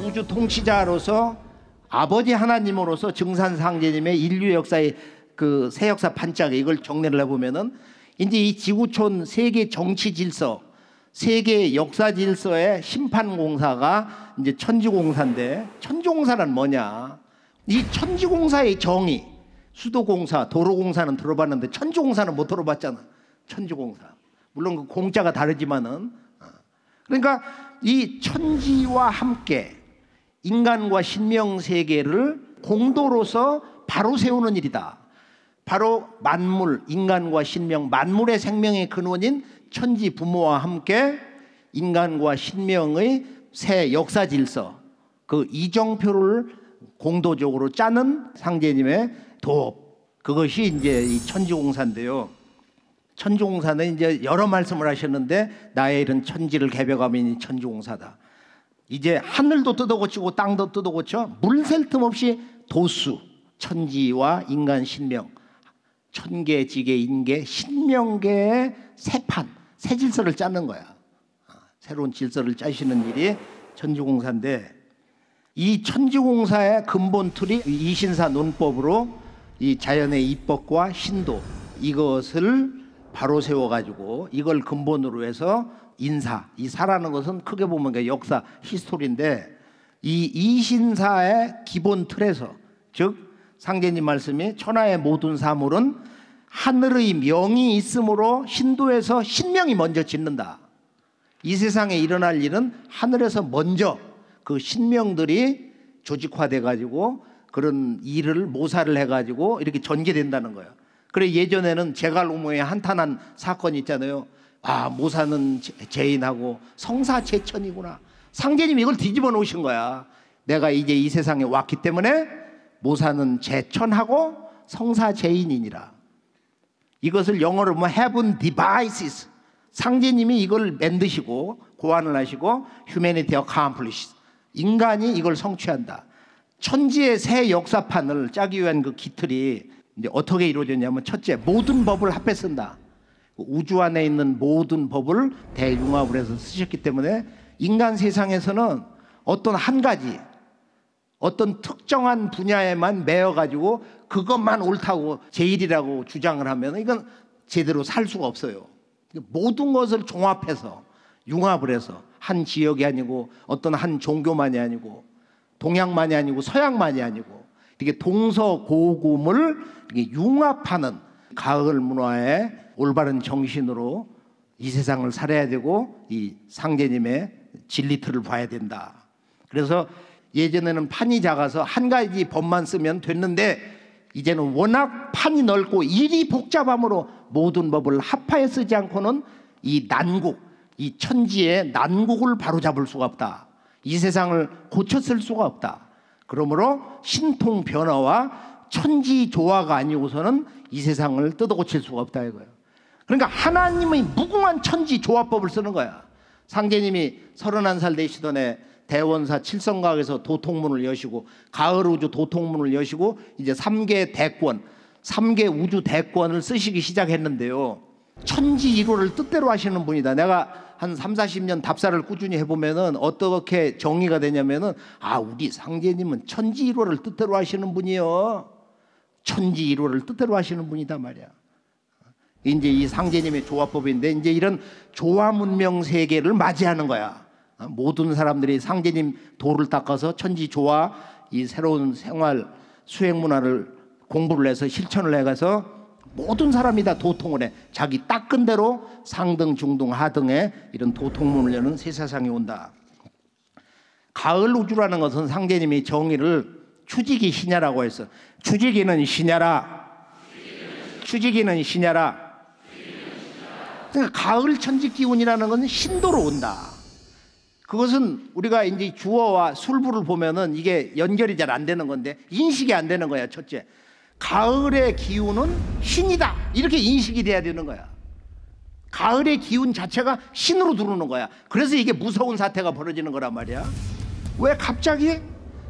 우주 통치자로서 아버지 하나님으로서 증산상제님의 인류 역사의 그 새 역사 판짜기 이걸 정리를 해보면은 이제 이 지구촌 세계 정치 질서, 세계 역사 질서의 심판공사가 이제 천지공사인데, 천지공사는 뭐냐? 이 천지공사의 정의, 수도공사, 도로공사는 들어봤는데 천지공사는 못 들어봤잖아. 천지공사. 물론 그 공자가 다르지만은, 그러니까 이 천지와 함께 인간과 신명세계를 공도로서 바로 세우는 일이다. 바로 만물, 인간과 신명, 만물의 생명의 근원인 천지 부모와 함께 인간과 신명의 새 역사 질서, 그 이정표를 공도적으로 짜는 상제님의 도업, 그것이 이제 이 천지공사인데요. 천지공사는 이제 여러 말씀을 하셨는데, 나의 일은 천지를 개벽하면 천지공사다. 이제 하늘도 뜯어고치고 땅도 뜯어고쳐 물 셀 틈 없이 도수, 천지와 인간 신명, 천계, 지계, 인계, 신명계의 새판, 새 질서를 짜는 거야. 새로운 질서를 짜시는 일이 천지공사인데, 이 천지공사의 근본 틀이 이신사 논법으로 이 자연의 이법과 신도, 이것을 바로 세워가지고 이걸 근본으로 해서 인사, 이 사라는 것은 크게 보면 역사, 히스토리인데, 이 이신사의 기본 틀에서, 즉 상제님 말씀이 천하의 모든 사물은 하늘의 명이 있으므로 신도에서 신명이 먼저 짓는다. 이 세상에 일어날 일은 하늘에서 먼저 그 신명들이 조직화돼 가지고 그런 일을 모사를 해가지고 이렇게 전개된다는 거예요. 그래 예전에는 제갈로모에 한탄한 사건이 있잖아요. 아, 모사는 죄인하고 성사제천이구나. 상제님이 이걸 뒤집어 놓으신 거야. 내가 이제 이 세상에 왔기 때문에 모사는 제천하고 성사죄인이니라. 이것을 영어로 보면 heaven devices. 상제님이 이걸 만드시고 고안을 하시고 humanity accomplished. 인간이 이걸 성취한다. 천지의 새 역사판을 짜기 위한 그 기틀이 이제 어떻게 이루어졌냐면, 첫째, 모든 법을 합해 쓴다. 우주 안에 있는 모든 법을 대융합을 해서 쓰셨기 때문에 인간 세상에서는 어떤 한 가지, 어떤 특정한 분야에만 매여가지고 그것만 옳다고 제일이라고 주장을 하면 이건 제대로 살 수가 없어요. 모든 것을 종합해서 융합을 해서 한 지역이 아니고 어떤 한 종교만이 아니고 동양만이 아니고 서양만이 아니고 이렇게 동서고금을 이렇게 융합하는 가을 문화의 올바른 정신으로 이 세상을 살아야 되고 이 상제님의 진리틀을 봐야 된다. 그래서 예전에는 판이 작아서 한 가지 법만 쓰면 됐는데, 이제는 워낙 판이 넓고 일이 복잡함으로 모든 법을 합하여 쓰지 않고는 이 난국, 이 천지의 난국을 바로잡을 수가 없다. 이 세상을 고쳐 쓸 수가 없다. 그러므로 신통 변화와 천지 조화가 아니고서는 이 세상을 뜯어고칠 수가 없다 이거예요. 그러니까 하나님의 무궁한 천지 조화법을 쓰는 거야. 상제님이 31살 되시던 해 대원사 칠성각에서 도통문을 여시고 가을 우주 도통문을 여시고 이제 3개 대권, 3개 우주 대권을 쓰시기 시작했는데요. 천지일호를 뜻대로 하시는 분이다. 내가 한 30-40년 답사를 꾸준히 해보면은 어떻게 정의가 되냐면은, 아, 우리 상제님은 천지일호를 뜻대로 하시는 분이요. 천지일호를 뜻대로 하시는 분이다 말이야. 이제 이 상제님의 조화법인데, 이제 이런 조화 문명 세계를 맞이하는 거야. 모든 사람들이 상제님 도를 닦아서 천지 조화, 이 새로운 생활 수행 문화를 공부를 해서 실천을 해가서 모든 사람이 다 도통을 해. 자기 닦은 대로 상등, 중등, 하등의 이런 도통문을 여는 새 세상이 온다. 가을 우주라는 것은 상제님이 정의를 추지기 신야라고 했어. 추지기는 신야라. 추지기는 신야라. 그러니까 가을 천지 기운이라는 것은 신도로 온다. 그것은 우리가 이제 주어와 술부를 보면은 이게 연결이 잘 안 되는 건데, 인식이 안 되는 거야. 첫째, 가을의 기운은 신이다, 이렇게 인식이 돼야 되는 거야. 가을의 기운 자체가 신으로 들어오는 거야. 그래서 이게 무서운 사태가 벌어지는 거란 말이야. 왜 갑자기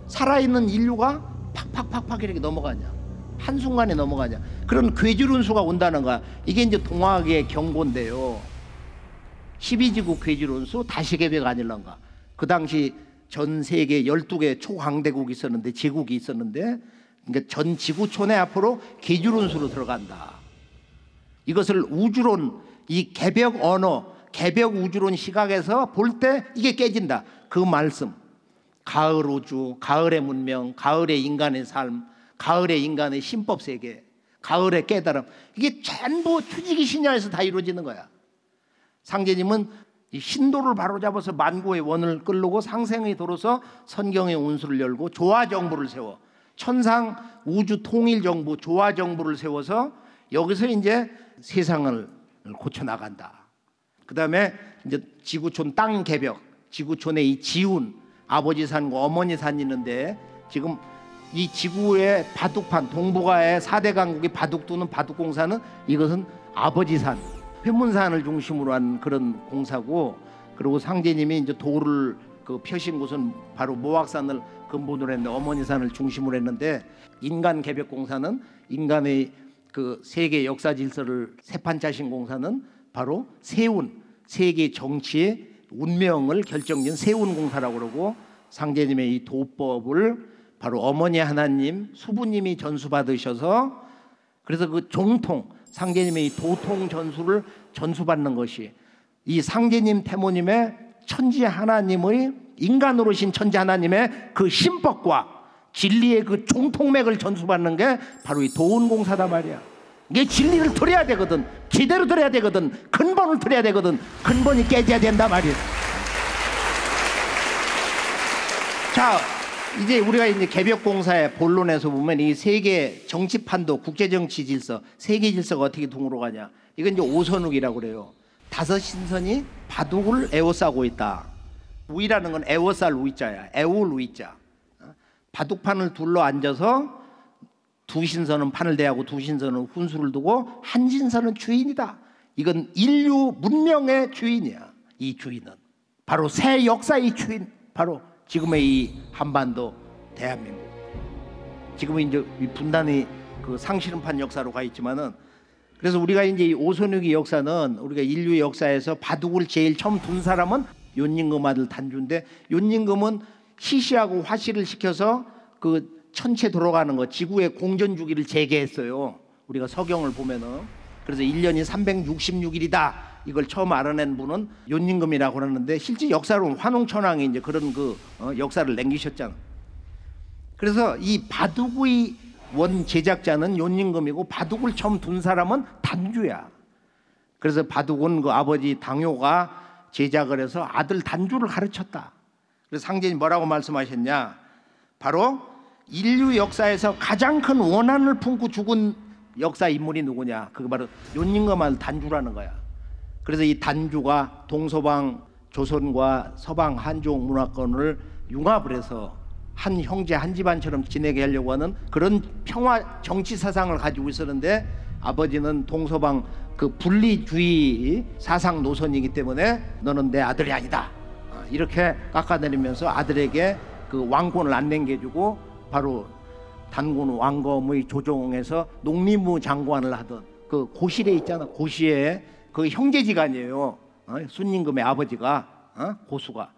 살아있는 인류가 팍팍팍팍 이렇게 넘어가냐, 한순간에 넘어가냐, 그런 괴질운수가 온다는 거야. 이게 이제 동화계의 경고인데요. 12지구 괴질운수 다시계백 아닐런가. 그 당시 전 세계 12개 초강대국이 있었는데, 제국이 있었는데, 그러니까 전 지구촌에 앞으로 계주론수로 들어간다. 이것을 우주론, 이 개벽 언어, 개벽 우주론 시각에서 볼 때 이게 깨진다. 그 말씀. 가을 우주, 가을의 문명, 가을의 인간의 삶, 가을의 인간의 신법 세계, 가을의 깨달음, 이게 전부 투지기 신야에서 다 이루어지는 거야. 상제님은 이 신도를 바로잡아서 만고의 원을 끌고 상생의 도로서 선경의 운수를 열고 조화정부를 세워, 천상 우주 통일정부 조화정부를 세워서 여기서 이제 세상을 고쳐 나간다. 그 다음에 이제 지구촌 땅 개벽, 지구촌의 이 지운, 아버지 산과 어머니 산이 있는데, 지금 이 지구의 바둑판, 동북아의 4대 강국이 바둑 두는 바둑공사는 이것은 아버지 산, 회문산을 중심으로 한 그런 공사고, 그리고 상제님이 이제 도를 그 펴신 곳은 바로 모악산을 근본으로 했는데, 어머니 산을 중심으로 했는데, 인간 개벽 공사는 인간의 그 세계 역사 질서를 세판 짜신 공사는 바로 세운, 세계 정치의 운명을 결정짓는 세운 공사라고 그러고, 상제님의 이 도법을 바로 어머니 하나님, 수부님이 전수받으셔서, 그래서 그 종통, 상제님의 이 도통 전수를 전수받는 것이 이 상제님 태모님의 천지 하나님의, 인간으로 신 천지 하나님의 그 신법과 진리의 그 종통맥을 전수받는 게 바로 이 도운공사다 말이야. 이게 진리를 들어야 되거든. 제대로 들어야 되거든. 근본을 들어야 되거든. 근본이 깨져야 된다 말이야. 자, 이제 우리가 이제 개벽공사의 본론에서 보면 이 세계 정치판도, 국제정치 질서, 세계 질서가 어떻게 동으로 가냐. 이건 이제 오선욱이라고 그래요. 다섯 신선이 바둑을 에워싸고 있다. 우이라는 건 에워쌀 우이자야. 에울 우이자. 바둑판을 둘러 앉아서 두 신선은 판을 대하고 두 신선은 훈수를 두고 한 신선은 주인이다. 이건 인류 문명의 주인이야. 이 주인은 바로 새 역사의 주인, 바로 지금의 이 한반도 대한민국. 지금은 이제 분단의 그 상실음판 역사로 가 있지만은, 그래서 우리가 이제 이 오선욱의 역사는, 우리가 인류 역사에서 바둑을 제일 처음 둔 사람은 윤임금 아들 단주인데, 윤임금은 시시하고 화씨를 시켜서 그 천체 돌아가는 거, 지구의 공전 주기를 재개했어요. 우리가 서경을 보면은. 그래서 1년이 366일이다. 이걸 처음 알아낸 분은 윤임금이라고 하는데, 실제 역사로 환웅천왕이 이제 그런 그 역사를 남기셨잖아. 그래서 이 바둑의 원 제작자는 윤임금이고, 바둑을 처음 둔 사람은 단주야. 그래서 바둑은 그 아버지 당효가 제작을 해서 아들 단주를 가르쳤다. 그래서 상제님 뭐라고 말씀하셨냐? 바로 인류 역사에서 가장 큰 원한을 품고 죽은 역사 인물이 누구냐? 그게 바로 윤임금 아들 단주라는 거야. 그래서 이 단주가 동서방 조선과 서방 한중 문화권을 융합을 해서 한 형제 한 집안처럼 지내게 하려고 하는 그런 평화 정치 사상을 가지고 있었는데, 아버지는 동서방 그 분리주의 사상 노선이기 때문에 너는 내 아들이 아니다, 이렇게 깎아내리면서 아들에게 그 왕권을 안 남겨주고, 바로 단군 왕검의 조정에서 농림부 장관을 하던 그 고실에 있잖아. 고시에 그 형제지간이에요. 순임금의 아버지가, 고수가.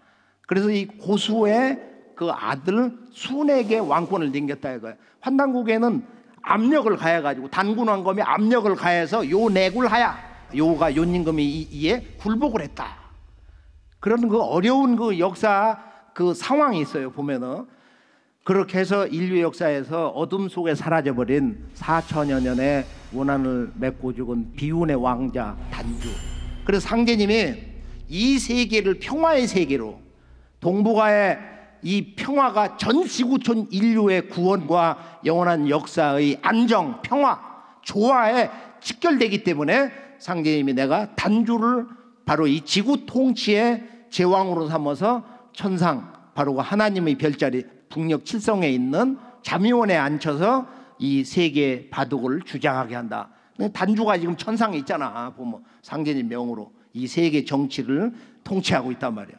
그래서 이 고수의 그 아들 순에게 왕권을 넘겼다 이거예요. 환단국에는 압력을 가해가지고, 단군 왕검이 압력을 가해서 요 내굴하야, 요가 윤임금이 이에 굴복을 했다. 그런 그 어려운 그 역사 그 상황이 있어요. 보면은 그렇게 해서 인류 역사에서 어둠 속에 사라져버린 4천여 년의 원한을 맺고 죽은 비운의 왕자 단주. 그래서 상제님이 이 세계를 평화의 세계로, 동북아의 이 평화가 전 지구촌 인류의 구원과 영원한 역사의 안정, 평화, 조화에 직결되기 때문에 상제님이 내가 단주를 바로 이 지구 통치의 제왕으로 삼아서 천상, 바로 하나님의 별자리 북녘 칠성에 있는 잠위원에 앉혀서 이 세계 바둑을 주장하게 한다. 단주가 지금 천상에 있잖아. 보면 상제님 명으로 이 세계 정치를 통치하고 있단 말이야.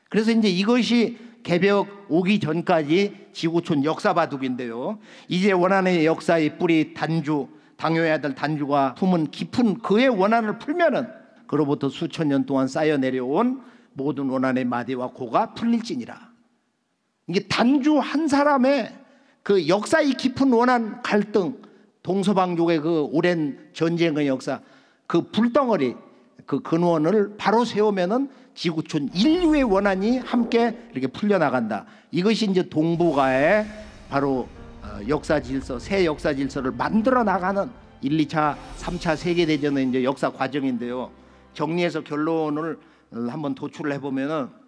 그래서 이제 이것이 개벽 오기 전까지 지구촌 역사 바둑인데요. 이제 원한의 역사의 뿌리 단주, 당효의 아들 단주가 품은 깊은 그의 원한을 풀면은 그로부터 수천 년 동안 쌓여 내려온 모든 원한의 마디와 고가 풀릴지니라. 이게 단주 한 사람의 그 역사의 깊은 원한 갈등, 동서방족의 그 오랜 전쟁의 역사, 그 불덩어리, 그 근원을 바로 세우면은 지구촌 인류의 원한이 함께 이렇게 풀려나간다. 이것이 이제 동북아의 바로 역사 질서, 새 역사 질서를 만들어 나가는 1, 2차, 3차 세계대전의 이제 역사 과정인데요. 정리해서 결론을 한번 도출을 해보면은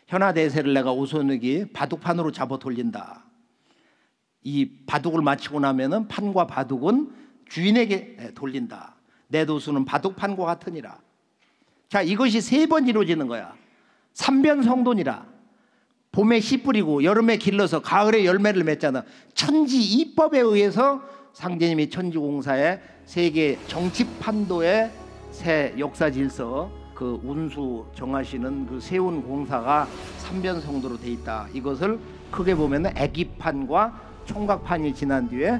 현아대세를 내가 오손익이 바둑판으로 잡아 돌린다. 이 바둑을 마치고 나면은 판과 바둑은 주인에게 돌린다. 내 도수는 바둑판과 같으니라. 자, 이것이 3번 이루어지는 거야. 삼변성돈이라. 봄에 씨 뿌리고 여름에 길러서 가을에 열매를 맺잖아. 천지 이법에 의해서 상제님이 천지공사의 세계 정치판도의 새 역사 질서, 그 운수 정하시는 그 세운 공사가 삼변성도로 돼 있다. 이것을 크게 보면은 애기판과 총각판이 지난 뒤에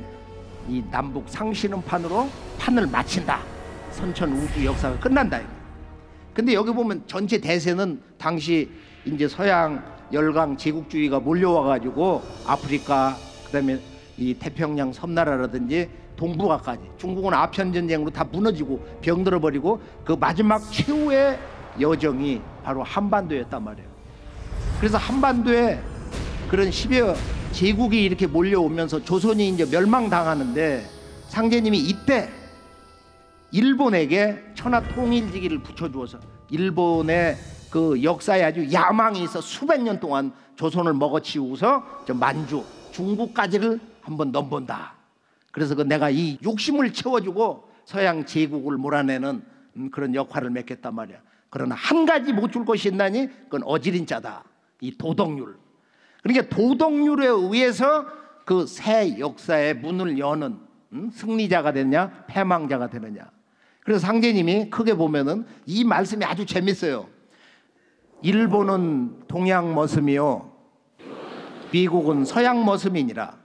이 남북 상신음판으로 판을 마친다. 선천 우주 역사가 끝난다. 근데 여기 보면 전체 대세는 당시 이제 서양 열강 제국주의가 몰려와 가지고 아프리카, 그다음에 이 태평양 섬나라라든지 동북아까지, 중국은 아편 전쟁으로 다 무너지고 병들어 버리고 그 마지막 최후의 여정이 바로 한반도였단 말이에요. 그래서 한반도에 그런 10여 제국이 이렇게 몰려오면서 조선이 이제 멸망당하는데 상제님이 이때 일본에게 천하 통일지기를 붙여주어서 일본의 그 역사에 아주 야망이 있어 수백 년 동안 조선을 먹어치우고서 저 만주, 중국까지를 한번 넘본다. 그래서 그 내가 이 욕심을 채워주고 서양 제국을 몰아내는 그런 역할을 맺겠단 말이야. 그러나 한 가지 못 줄 것이 있나니 그건 어지린 자다. 이 도덕률. 그러니까 도덕률에 의해서 그 새 역사의 문을 여는 승리자가 되느냐 패망자가 되느냐. 그래서 상제님이 크게 보면은 이 말씀이 아주 재밌어요. 일본은 동양 머슴이요 미국은 서양 머슴이니라.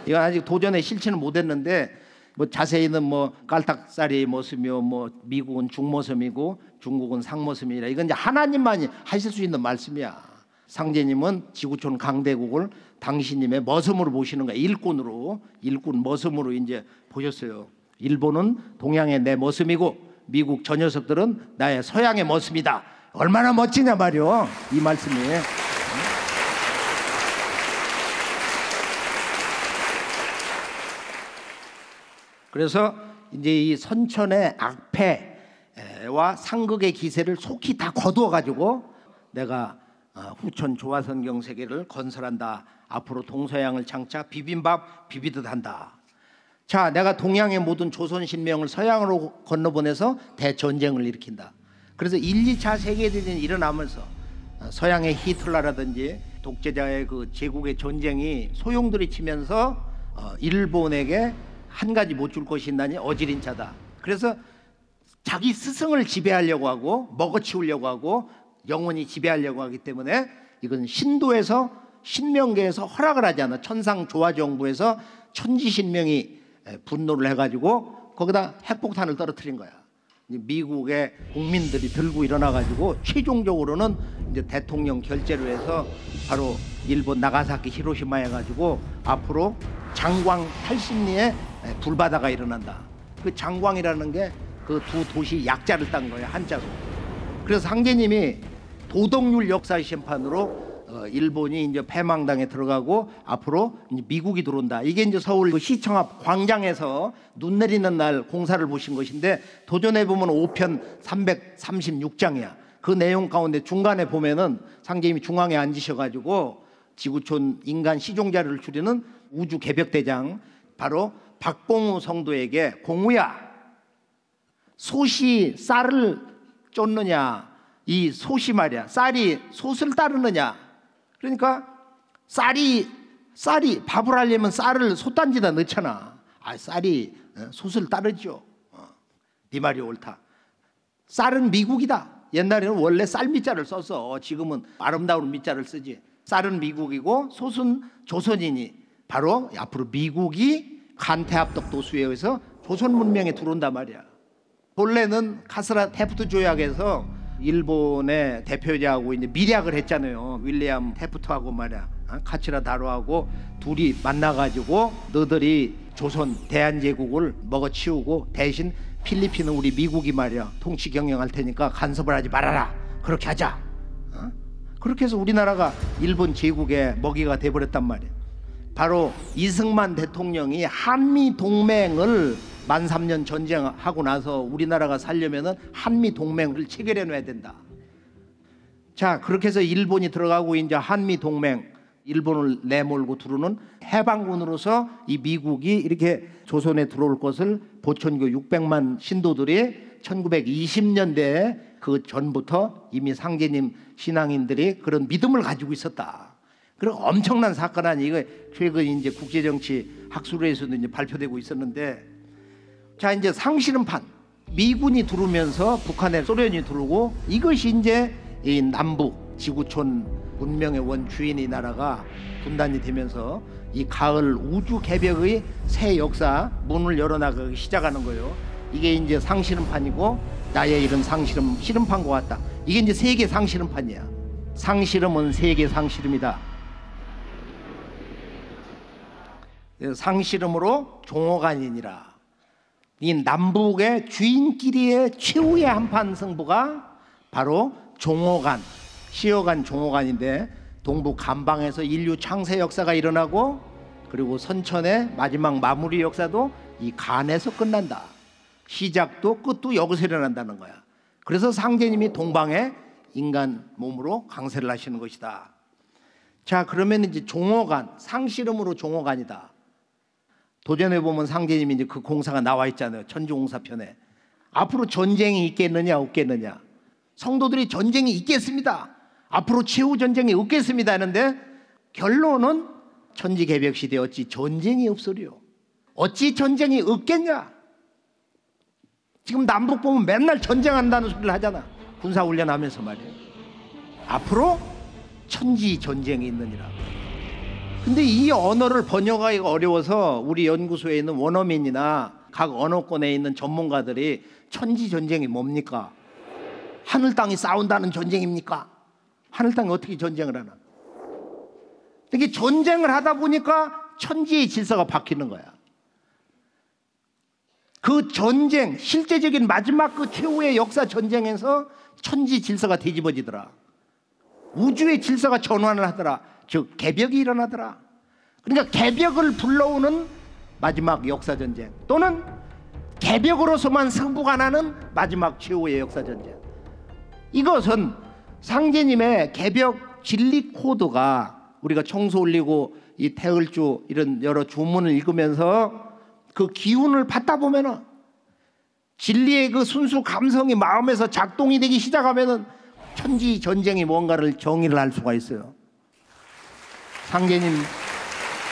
이건 아직 도전에 실천을 못했는데 뭐 자세히는 뭐 깔딱살이 머슴이요, 뭐 미국은 중머슴이고 중국은 상머슴이라. 이건 이제 하나님만이 하실 수 있는 말씀이야. 상제님은 지구촌 강대국을 당신님의 머슴으로 보시는 거야. 일꾼으로, 일꾼 머슴으로 이제 보셨어요. 일본은 동양의 내 머슴이고 미국 저 녀석들은 나의 서양의 머슴이다. 얼마나 멋지냐 말이요, 이 말씀이. 그래서 이제 이 선천의 악패와 상극의 기세를 속히 다 거두어 가지고 내가 후천 조화선경 세계를 건설한다. 앞으로 동서양을 장차 비빔밥 비비듯 한다. 자, 내가 동양의 모든 조선 신명을 서양으로 건너보내서 대전쟁을 일으킨다. 그래서 1, 2차 세계대전이 일어나면서 서양의 히틀러라든지 독재자의 그 제국의 전쟁이 소용돌이 치면서 일본에게 한 가지 못 줄 것이 있나니 어지린 자다. 그래서 자기 스승을 지배하려고 하고 먹어치우려고 하고 영원히 지배하려고 하기 때문에 이건 신도에서 신명계에서 허락을 하지 않아. 천상조화정부에서 천지신명이 분노를 해가지고 거기다 핵폭탄을 떨어뜨린 거야. 미국의 국민들이 들고 일어나가지고 최종적으로는 이제 대통령 결재로 해서 바로 일본 나가사키 히로시마 해가지고 앞으로 장광 80리에 불바다가 일어난다. 그 장광이라는 게 그 두 도시 약자를 딴 거예요, 한자로. 그래서 상제님이 도덕률 역사의 심판으로 일본이 이제 패망당에 들어가고 앞으로 이제 미국이 들어온다. 이게 이제 서울 그 시청 앞 광장에서 눈 내리는 날 공사를 보신 것인데 도전해 보면 5편 336장이야. 그 내용 가운데 중간에 보면은 상제님이 중앙에 앉으셔가지고 지구촌 인간 시종자를 줄이는 우주 개벽대장 바로 박봉우 성도에게 공우야, 솥이 쌀을 쫓느냐, 이 솥이 말이야 쌀이 솥을 따르느냐. 그러니까 쌀이 밥을 하려면 쌀을 솥단지다 넣잖아. 쌀이 솥을 따르죠. 네 말이 옳다. 쌀은 미국이다. 옛날에는 원래 쌀 밑자를 썼어. 지금은 아름다운 밑자를 쓰지. 쌀은 미국이고 솥은 조선이니 바로 앞으로 미국이 간태합덕 도수에 의해서 조선 문명에 들어온단 말이야. 본래는 카스라 테프트 조약에서 일본의 대표자하고 이제 밀약을 했잖아요. 윌리엄 테프트하고 말이야, 카츠라 다로하고 둘이 만나가지고 너들이 조선 대한제국을 먹어치우고 대신 필리핀은 우리 미국이 말이야 통치 경영할 테니까 간섭을 하지 말아라. 그렇게 하자. 그렇게 해서 우리나라가 일본 제국의 먹이가 돼버렸단 말이야. 바로 이승만 대통령이 한미 동맹을 13년 전쟁하고 나서 우리나라가 살려면은 한미 동맹을 체결해 놔야 된다. 자, 그렇게 해서 일본이 들어가고 이제 한미 동맹, 일본을 내몰고 들어오는 해방군으로서 이 미국이 이렇게 조선에 들어올 것을 보천교 600만 신도들이 1920년대에 그 전부터 이미 상제님 신앙인들이 그런 믿음을 가지고 있었다. 그리고 엄청난 사건 아니 이거 최근 이제 국제정치 학술회에서도 이제 발표되고 있었는데, 자 이제 상실음판 미군이 들어오면서 북한에 소련이 들어오고 이것이 이제 이 남북 지구촌 문명의 원주인의 나라가 분단이 되면서 이 가을 우주 개벽의 새 역사 문을 열어나가기 시작하는 거예요. 이게 이제 상실음판이고 나의 이런 상실음 실음판과 같다. 이게 이제 세계 상실음판이야. 상실음은 세계 상실음이다. 상실음으로 종호간이니라. 이 남북의 주인끼리의 최후의 한판 승부가 바로 종호간, 시어간 종호간인데, 동북 간방에서 인류 창세 역사가 일어나고 그리고 선천의 마지막 마무리 역사도 이 간에서 끝난다. 시작도 끝도 여기서 일어난다는 거야. 그래서 상제님이 동방에 인간 몸으로 강세를 하시는 것이다. 자, 그러면 이제 종호간, 상실음으로 종호간이다. 도전해 보면 상제님이 이제 그 공사가 나와 있잖아요. 천주공사편에. 앞으로 전쟁이 있겠느냐 없겠느냐. 성도들이 전쟁이 있겠습니다. 앞으로 최후 전쟁이 없겠습니다 하는데 결론은 천지개벽 시대 어찌 전쟁이 없으리요. 어찌 전쟁이 없겠냐. 지금 남북 보면 맨날 전쟁한다는 소리를 하잖아. 군사훈련하면서 말이에요. 앞으로 천지 전쟁이 있느니라. 근데 이 언어를 번역하기가 어려워서 우리 연구소에 있는 원어민이나 각 언어권에 있는 전문가들이 천지 전쟁이 뭡니까? 하늘 땅이 싸운다는 전쟁입니까? 하늘 땅이 어떻게 전쟁을 하나? 이게 전쟁을 하다 보니까 천지의 질서가 바뀌는 거야. 그 전쟁, 실제적인 마지막 그 최후의 역사 전쟁에서 천지 질서가 뒤집어지더라. 우주의 질서가 전환을 하더라. 즉 개벽이 일어나더라. 그러니까 개벽을 불러오는 마지막 역사 전쟁, 또는 개벽으로서만 승부가 나는 마지막 최후의 역사 전쟁. 이것은 상제님의 개벽 진리 코드가 우리가 청소 올리고 이 태을주 이런 여러 주문을 읽으면서 그 기운을 받다 보면은 진리의 그 순수 감성이 마음에서 작동이 되기 시작하면은 천지 전쟁이 뭔가를 정의를 할 수가 있어요. 상제님,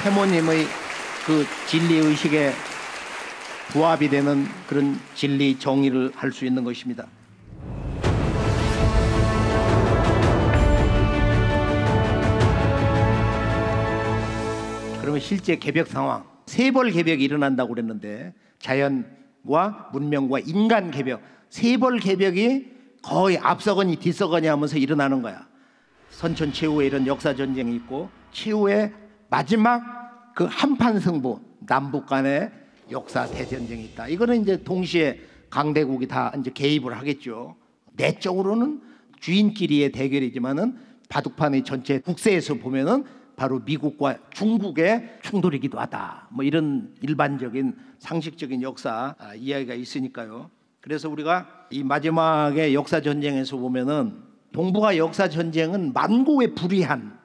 태모님의 그 진리 의식에 부합이 되는 그런 진리 정의를 할 수 있는 것입니다. 그러면 실제 개벽 상황, 세벌 개벽이 일어난다고 그랬는데 자연과 문명과 인간 개벽, 세벌 개벽이 거의 앞서거니 뒤서거니 하면서 일어나는 거야. 선천 최후에 이런 역사 전쟁이 있고 최후의 마지막 그 한판 승부, 남북 간의 역사 대전쟁이 있다. 이거는 이제 동시에 강대국이 다 이제 개입을 하겠죠. 내적으로는 주인끼리의 대결이지만은 바둑판의 전체 국세에서 보면은 바로 미국과 중국의 충돌이기도 하다. 뭐 이런 일반적인 상식적인 역사 이야기가 있으니까요. 그래서 우리가 이 마지막의 역사 전쟁에서 보면은 동북아 역사 전쟁은 만고의 불의한,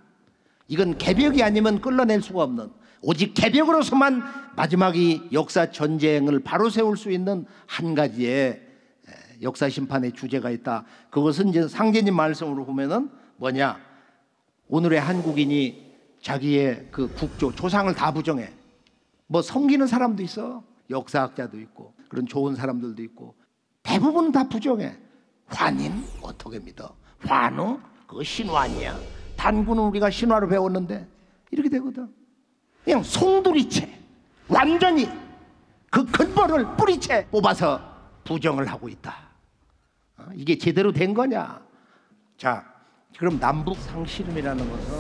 이건 개벽이 아니면 끌어낼 수가 없는, 오직 개벽으로서만 마지막이 역사 전쟁을 바로 세울 수 있는 한 가지의 역사 심판의 주제가 있다. 그것은 이제 상제님 말씀으로 보면은 뭐냐? 오늘의 한국인이 자기의 그 국조, 조상을 다 부정해. 뭐 섬기는 사람도 있어. 역사학자도 있고 그런 좋은 사람들도 있고 대부분 다 부정해. 환인 어떻게 믿어? 환우 그거 신화냐? 단군은 우리가 신화로 배웠는데 이렇게 되거든. 그냥 송두리째 완전히 그 근본을 뿌리채 뽑아서 부정을 하고 있다. 이게 제대로 된 거냐? 자, 그럼 남북 상실음이라는 것은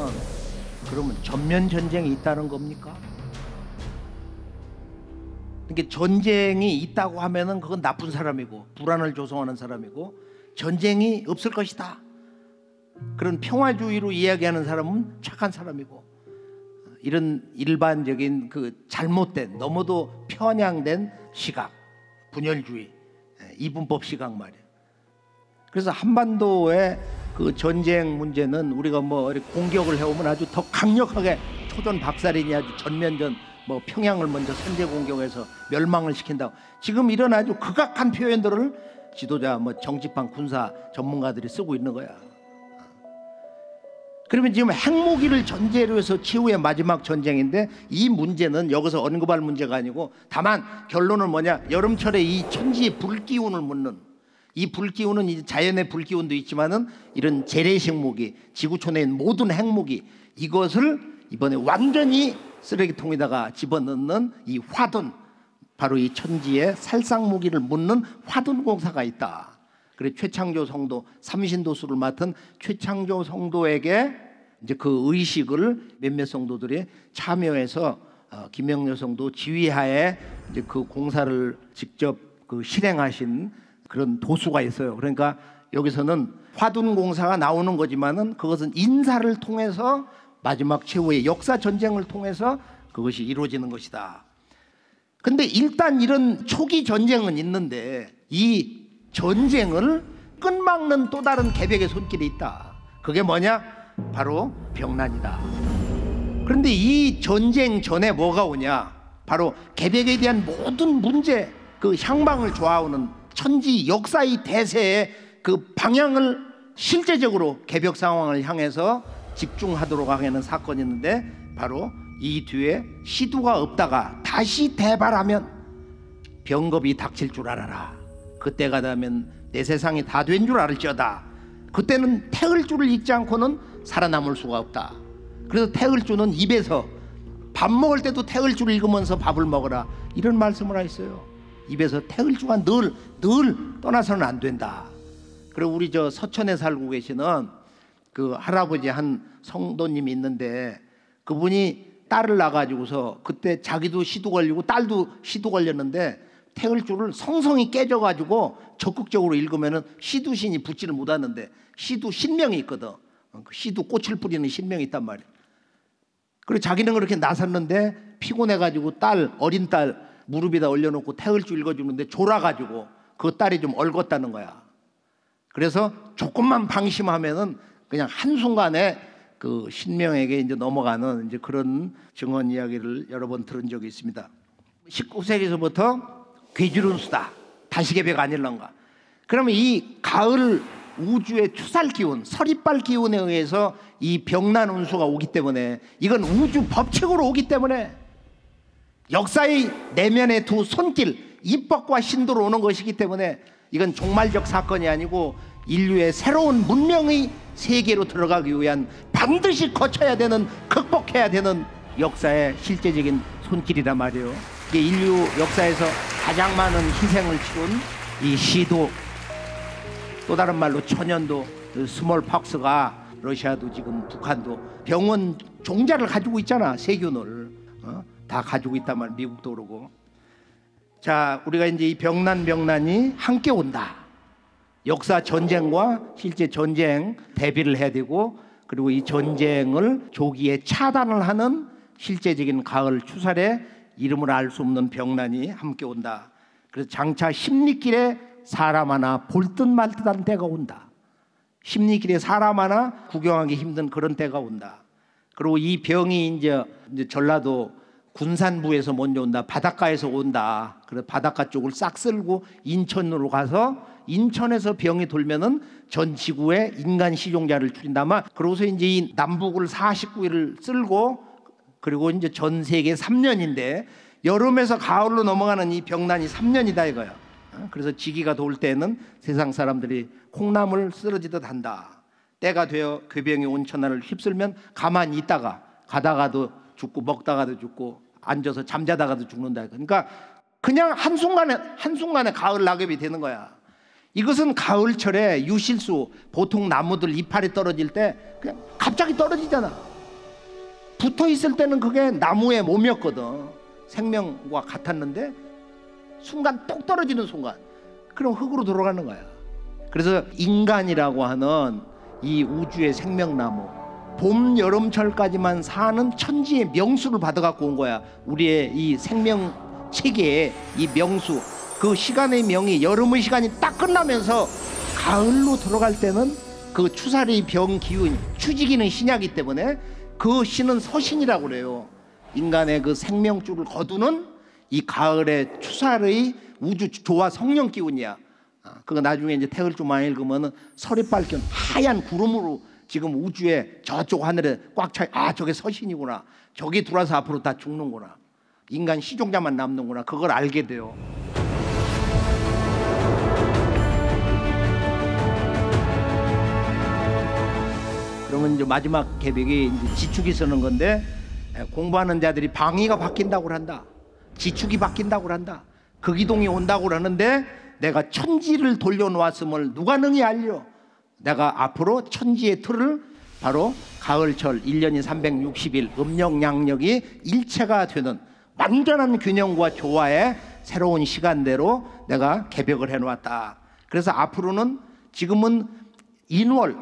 그러면 전면 전쟁이 있다는 겁니까? 그러니까 전쟁이 있다고 하면은 그건 나쁜 사람이고 불안을 조성하는 사람이고, 전쟁이 없을 것이다, 그런 평화주의로 이야기하는 사람은 착한 사람이고, 이런 일반적인 그 잘못된, 너무도 편향된 시각, 분열주의, 이분법 시각 말이에요. 그래서 한반도의 그 전쟁 문제는 우리가 뭐 공격을 해오면 아주 더 강력하게 초전 박살이니 아주 전면전, 뭐 평양을 먼저 선제 공격해서 멸망을 시킨다고 지금 이런 아주 극악한 표현들을 지도자, 뭐 정치판, 군사 전문가들이 쓰고 있는 거야. 그러면 지금 핵무기를 전제로 해서 최후의 마지막 전쟁인데, 이 문제는 여기서 언급할 문제가 아니고, 다만 결론은 뭐냐, 여름철에 이 천지의 불기운을 묻는, 이 불기운은 이제 자연의 불기운도 있지만은 이런 재래식 무기, 지구촌에 있는 모든 핵무기, 이것을 이번에 완전히 쓰레기통에다가 집어넣는 이 화둔, 바로 이 천지의 살상무기를 묻는 화둔공사가 있다. 그래 최창조 성도, 삼신도수를 맡은 최창조 성도에게 이제 그 의식을 몇몇 성도들이 참여해서 김영려 성도 지휘하에 이제 그 공사를 직접 그 실행하신 그런 도수가 있어요. 그러니까 여기서는 화둔공사가 나오는 거지만은 그것은 인사를 통해서 마지막 최후의 역사 전쟁을 통해서 그것이 이루어지는 것이다. 근데 일단 이런 초기 전쟁은 있는데, 이 전쟁을 끝막는 또 다른 개벽의 손길이 있다. 그게 뭐냐? 바로 병난이다. 그런데 이 전쟁 전에 뭐가 오냐? 바로 개벽에 대한 모든 문제, 그 향방을 좌우하는 천지 역사의 대세의 그 방향을 실제적으로 개벽 상황을 향해서 집중하도록 하는 사건이 있는데, 바로 이 뒤에 시두가 없다가 다시 대발하면 병겁이 닥칠 줄 알아라. 그때가 되면 내 세상이 다 된 줄 알을지어다. 그때는 태을주를 읽지 않고는 살아남을 수가 없다. 그래서 태을주는 입에서 밥 먹을 때도 태을주를 읽으면서 밥을 먹어라, 이런 말씀을 하셨어요. 입에서 태을주가 늘 떠나서는 안 된다. 그리고 우리 저 서천에 살고 계시는 그 할아버지 한 성도님이 있는데, 그분이 딸을 낳아가지고서 그때 자기도 시두 걸리고 딸도 시두 걸렸는데, 태을주를 성성이 깨져가지고 적극적으로 읽으면은 시두신이 붙지를 못하는데, 시두 신명이 있거든. 시두 꽃을 뿌리는 신명이 있단 말이야. 그리고 자기는 그렇게 나섰는데 피곤해가지고 어린 딸 무릎에다 올려놓고 태을주 읽어주는데 졸아가지고 그 딸이 좀 얼었다는 거야. 그래서 조금만 방심하면은 그냥 한순간에 그 신명에게 이제 넘어가는 이제 그런 증언 이야기를 여러 번 들은 적이 있습니다. 19세기서부터 괴주른수다, 다시개벽 아닐런가. 그러면 이 가을 우주의 추살 기운, 서리빨 기운에 의해서 이 병난 운수가 오기 때문에, 이건 우주 법칙으로 오기 때문에, 역사의 내면의 두 손길, 입법과 신도로 오는 것이기 때문에, 이건 종말적 사건이 아니고 인류의 새로운 문명의 세계로 들어가기 위한 반드시 거쳐야 되는, 극복해야 되는 역사의 실제적인 손길이란 말이에요. 이게 인류 역사에서 가장 많은 희생을 치룬 이 시도, 또 다른 말로 천연도, 스몰팍스가 러시아도 지금 북한도 병원 종자를 가지고 있잖아. 세균을 다 가지고 있단 말. 미국도 그러고. 자, 우리가 이제 이 병난이 함께 온다. 역사 전쟁과 실제 전쟁 대비를 해야 되고, 그리고 이 전쟁을 조기에 차단을 하는 실제적인 가을 추살에 이름을 알 수 없는 병난이 함께 온다. 그래서 장차 십리길에 사람 하나 볼 듯 말 듯한 때가 온다. 십리길에 사람 하나 구경하기 힘든 그런 때가 온다. 그리고 이 병이 이제 전라도 군산부에서 먼저 온다. 바닷가에서 온다. 그래서 바닷가 쪽을 싹 쓸고 인천으로 가서, 인천에서 병이 돌면은 전 지구에 인간 시종자를 줄인다마. 그러고서 이제 이 남북을 49일을 쓸고, 그리고 이제 전 세계 3년인데 여름에서 가을로 넘어가는 이 병난이 3년이다 이거야. 그래서 지기가 돌 때는 세상 사람들이 콩나물 쓰러지듯 한다. 때가 되어 괴병이 온 천하를 휩쓸면 가만히 있다가 가다가도 죽고 먹다가도 죽고 앉아서 잠자다가도 죽는다. 그러니까 그냥 한순간에 가을 낙엽이 되는 거야. 이것은 가을철에 유실수, 보통 나무들 이파리 떨어질 때 그냥 갑자기 떨어지잖아. 붙어 있을 때는 그게 나무의 몸이었거든. 생명과 같았는데 순간 똑 떨어지는 순간 그럼 흙으로 돌아가는 거야. 그래서 인간이라고 하는 이 우주의 생명나무, 봄, 여름철까지만 사는 천지의 명수를 받아갖고 온 거야. 우리의 이 생명 체계의 이 명수, 그 시간의 명이 여름의 시간이 딱 끝나면서 가을로 들어갈 때는 그 추사리 병 기운, 추지기는 신약이기 때문에 그 신은 서신이라고 그래요. 인간의 그 생명줄을 거두는 이 가을의 추사의 우주 조화 성령 기운이야. 그거 나중에 이제 태을주만 읽으면은 설이 밝은 하얀 구름으로 지금 우주에 저쪽 하늘에 꽉 차. 아, 저게 서신이구나. 저기 들어와서 앞으로 다 죽는구나. 인간 시종자만 남는구나. 그걸 알게 돼요. 그러면 이제 마지막 계백이 이제 지축이 쓰는 건데, 공부하는 자들이 방위가 바뀐다고 한다. 지축이 바뀐다고 한다. 극이동이 온다고 하는데 내가 천지를 돌려놓았음을 누가 능히 알려? 내가 앞으로 천지의 틀을 바로 가을철 1년이 360일 음력양력이 일체가 되는 완전한 균형과 조화의 새로운 시간대로 내가 개벽을 해놓았다. 그래서 앞으로는 지금은 인월,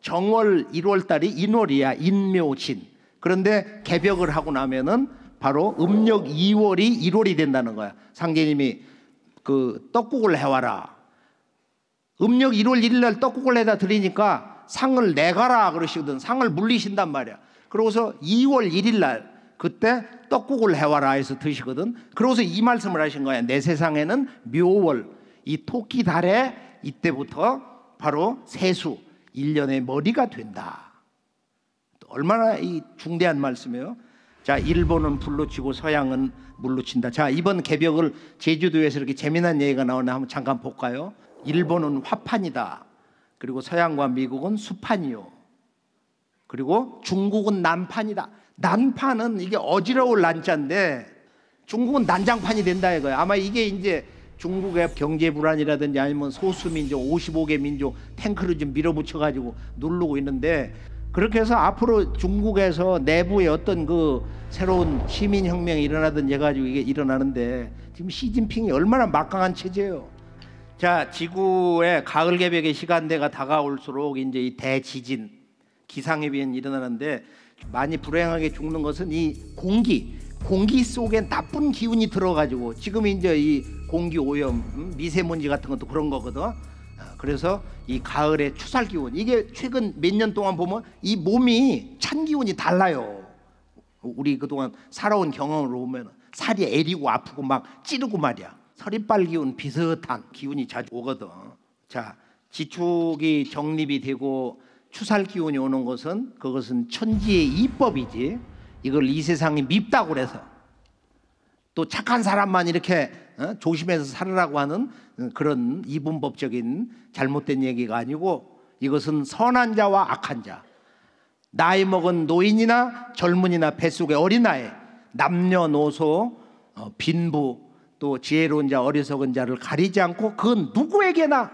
정월 1월달이 인월이야. 인묘진. 그런데 개벽을 하고 나면은 바로 음력 2월이 1월이 된다는 거야. 상제님이 그 떡국을 해와라. 음력 1월 1일 날 떡국을 해다 드리니까 상을 내가라 그러시거든. 상을 물리신단 말이야. 그러고서 2월 1일 날 그때 떡국을 해와라 해서 드시거든. 그러고서 이 말씀을 하신 거야. 내 세상에는 묘월, 이 토끼 달에 이때부터 바로 세수 1년의 머리가 된다. 얼마나 이 중대한 말씀이에요. 자, 일본은 불로 치고 서양은 물로 친다. 자, 이번 개벽을 제주도에서 이렇게 재미난 얘기가 나오나 한번 잠깐 볼까요? 일본은 화판이다. 그리고 서양과 미국은 수판이요. 그리고 중국은 난판이다. 난판은 이게 어지러울 난자인데 중국은 난장판이 된다 이거야. 아마 이게 이제 중국의 경제 불안이라든지 아니면 소수민족 55개 민족 탱크를 좀 밀어붙여가지고 누르고 있는데, 그렇게 해서 앞으로 중국에서 내부에 어떤 그 새로운 시민혁명이 일어나든지 해가지고 이게 일어나는데 지금 시진핑이 얼마나 막강한 체제예요. 자, 지구의 가을 개벽의 시간대가 다가올수록 이제 이 대지진, 기상해변이 일어나는데 많이 불행하게 죽는 것은 이 공기 속에 나쁜 기운이 들어가지고 지금 이제 이 공기 오염, 미세먼지 같은 것도 그런 거거든. 그래서 이 가을의 추살 기운, 이게 최근 몇 년 동안 보면 이 몸이 찬 기운이 달라요. 우리 그동안 살아온 경험으로 보면 살이 애리고 아프고 막 찌르고 말이야. 서리빨 기운 비슷한 기운이 자주 오거든. 자, 지축이 정립이 되고 추살 기운이 오는 것은 그것은 천지의 이법이지. 이걸 이 세상이 밉다고 그래서 또 착한 사람만 이렇게 조심해서 살으라고 하는 그런 이분법적인 잘못된 얘기가 아니고, 이것은 선한 자와 악한 자, 나이 먹은 노인이나 젊은이나 뱃속의 어린아이, 남녀노소, 빈부, 또 지혜로운 자, 어리석은 자를 가리지 않고 그 누구에게나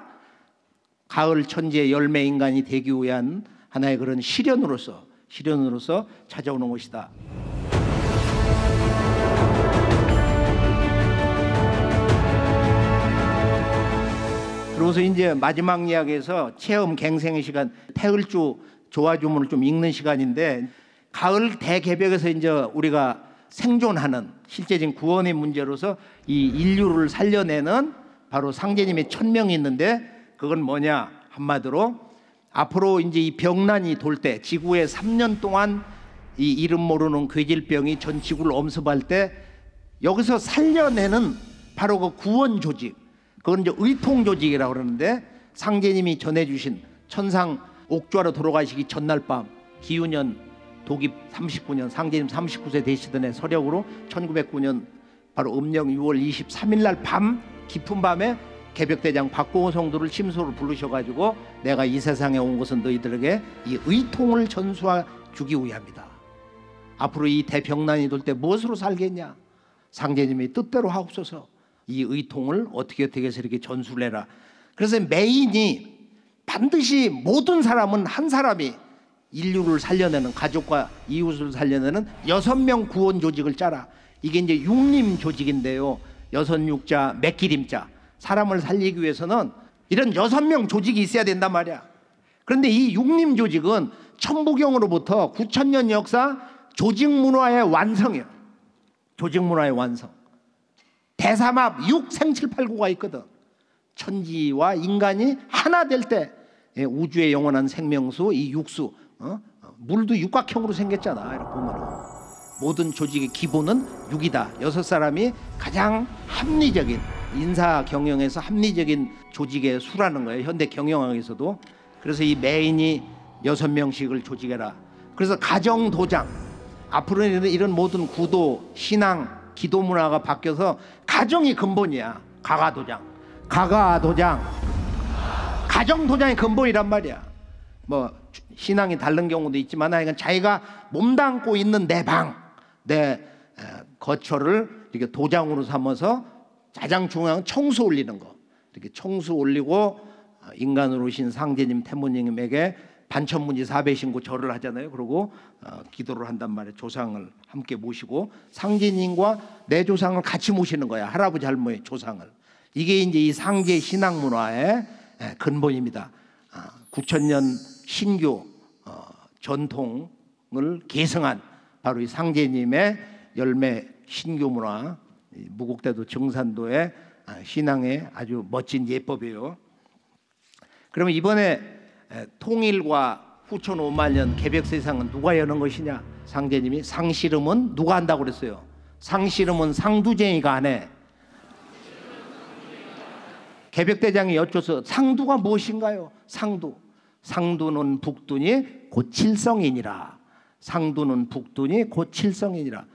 가을 천지의 열매 인간이 되기 위한 하나의 그런 시련으로서 찾아오는 것이다. 그러고서 이제 마지막 이야기에서 체험 갱생의 시간, 태을주 조화주문을 좀 읽는 시간인데, 가을 대개벽에서 이제 우리가 생존하는 실제적인 구원의 문제로서 이 인류를 살려내는 바로 상제님의 천명이 있는데, 그건 뭐냐? 한마디로 앞으로 이제 이 병난이 돌 때, 지구에 3년 동안 이 이름 모르는 괴질병이 전 지구를 엄습할 때 여기서 살려내는 바로 그 구원 조직, 그건 이제 의통 조직이라고 그러는데, 상제님이 전해주신 천상 옥좌로 돌아가시기 전날 밤 기유년 독입 39년, 상제님 39세 되시던 해 서력으로 1909년 바로 음력 6월 23일 날 밤, 깊은 밤에 개벽대장 박공호 성도를 침소로 부르셔가지고 내가 이 세상에 온 것은 너희들에게 이 의통을 전수해 주기 위함이다. 앞으로 이 대병난이 돌 때 무엇으로 살겠냐? 상제님이 뜻대로 하옵소서. 이 의통을 어떻게 해서 이렇게 전수를 해라. 그래서 메인이 반드시 모든 사람은 한 사람이 인류를 살려내는, 가족과 이웃을 살려내는 6명 구원 조직을 짜라. 이게 이제 육림 조직인데요. 6육자 맥기림자. 사람을 살리기 위해서는 이런 6명 조직이 있어야 된단 말이야. 그런데 이 육림 조직은 천부경으로부터 9,000년 역사 조직 문화의 완성이에요. 조직 문화의 완성. 대삼합 6 생칠 8구가 있거든. 천지와 인간이 하나 될 때 우주의 영원한 생명수, 이 육수, 물도 육각형으로 생겼잖아. 이렇게 보면은 모든 조직의 기본은 육이다. 6사람이 가장 합리적인, 인사 경영에서 합리적인 조직의 수라는 거예요. 현대 경영학에서도. 그래서 이 메인이 6명씩을 조직해라. 그래서 가정 도장, 앞으로는 이런 모든 구도, 신앙, 기도 문화가 바뀌어서 가정이 근본이야. 가가도장, 가가도장, 가정도장이 근본이란 말이야. 뭐 신앙이 다른 경우도 있지만 하여간 자기가 몸담고 있는 내 방, 내 거처를 이렇게 도장으로 삼아서 가장 중요한 청수 올리는 거. 이렇게 청수 올리고 인간으로 오신 상제님, 태모님에게 반천문지 사배신고 절을 하잖아요. 그리고 기도를 한단 말이에요. 조상을 함께 모시고 상제님과 내 조상을 같이 모시는 거야. 할아버지 할머니 조상을. 이게 이제 이 상제 신앙 문화의 근본입니다. 9,000년 신교 전통을 계승한 바로 이 상제님의 열매 신교 문화, 무국대도 정산도의 신앙의 아주 멋진 예법이에요. 그러면 이번에 통일과 후천 5만 년 개벽 세상은 누가 여는 것이냐? 상제님이 상씨름은 누가 한다고 그랬어요? 상씨름은 상두쟁이가 안 해. 개벽대장이 여쭤서 상두가 무엇인가요? 상두. 상두는 북두니 곧 칠성이니라. 상두는 북두니 곧 칠성이니라.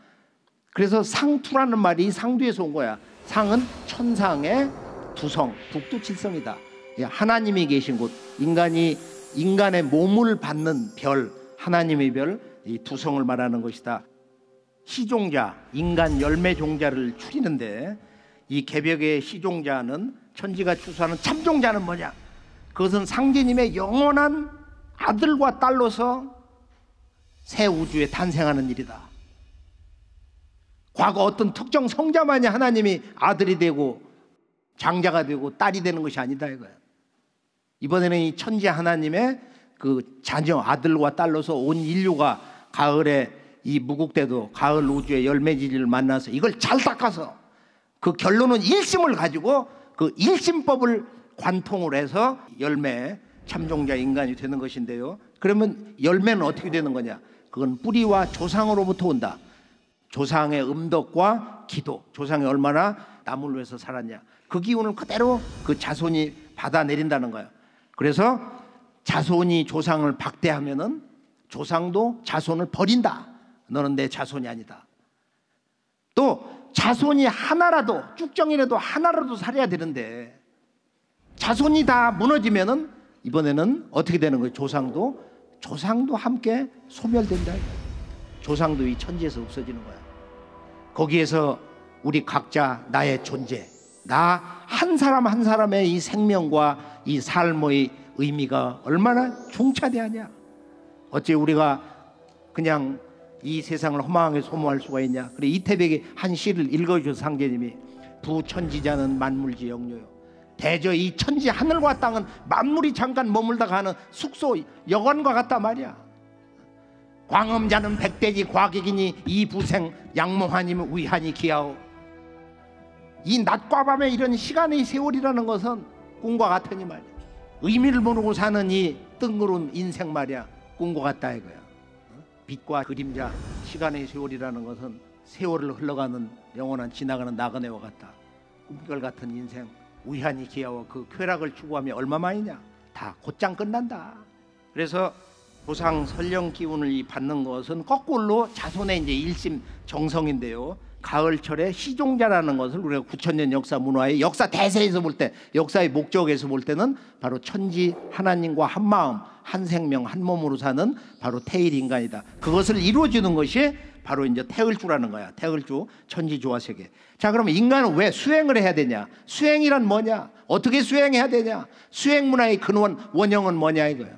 그래서 상투라는 말이 상두에서 온 거야. 상은 천상의 두성, 북두 칠성이다. 하나님이 계신 곳, 인간의 몸을 받는 별, 하나님의 별, 이 두성을 말하는 것이다. 시종자, 인간 열매 종자를 추리는데 이 개벽의 시종자는 천지가 추수하는 참종자는 뭐냐? 그것은 상제님의 영원한 아들과 딸로서 새 우주에 탄생하는 일이다. 과거 어떤 특정 성자만이 하나님이 아들이 되고 장자가 되고 딸이 되는 것이 아니다 이거야. 이번에는 이 천지 하나님의 그 자녀 아들과 딸로서 온 인류가 가을에 이 무국대도 가을 우주의 열매지리를 만나서 이걸 잘 닦아서 그 결론은 일심을 가지고 그 일심법을 관통을 해서 열매 참종자 인간이 되는 것인데요. 그러면 열매는 어떻게 되는 거냐? 그건 뿌리와 조상으로부터 온다. 조상의 음덕과 기도, 조상이 얼마나 남을 위해서 살았냐, 그 기운을 그대로 그 자손이 받아내린다는 거야. 그래서 자손이 조상을 박대하면은 조상도 자손을 버린다. 너는 내 자손이 아니다. 또 자손이 하나라도, 쭉정이라도 하나라도 살아야 되는데 자손이 다 무너지면은 이번에는 어떻게 되는 거예요? 조상도 함께 소멸된다. 조상도 이 천지에서 없어지는 거야. 거기에서 우리 각자 나의 존재, 나 한 사람 한 사람의 이 생명과 이 삶의 의미가 얼마나 중차대하냐. 어째 우리가 그냥 이 세상을 허망하게 소모할 수가 있냐. 그래 이태백의 한 시를 읽어주셔서 상제님이 부천지자는 만물지 영료요. 대저 이 천지 하늘과 땅은 만물이 잠깐 머물다 가는 숙소 여관과 같다 말이야. 광음자는 백대지 과객이니 이 부생 양몽하님 위하니 기하오. 이 낮과 밤의 이런 시간의 세월이라는 것은 꿈과 같으니 말이야. 의미를 모르고 사는 이 뜬구름 인생 말이야. 꿈과 같다 이거야. 빛과 그림자, 시간의 세월이라는 것은 세월을 흘러가는 영원한 지나가는 나그네와 같다. 꿈결 같은 인생, 위하니 기하오. 그 쾌락을 추구하면 얼마만이냐. 다 곧장 끝난다. 그래서 조상 설령 기운을 받는 것은 거꾸로 자손의 이제 일심 정성인데요. 가을철에 시종자라는 것을 우리가 9,000년 역사 문화의 역사 대세에서 볼 때, 역사의 목적에서 볼 때는 바로 천지 하나님과 한 마음, 한 생명 한 몸으로 사는 바로 태일인간이다. 그것을 이루어주는 것이 바로 이제 태을주라는 거야. 태을주, 천지조화세계. 자, 그러면 인간은 왜 수행을 해야 되냐? 수행이란 뭐냐? 어떻게 수행해야 되냐? 수행 문화의 근원, 원형은 뭐냐 이거야.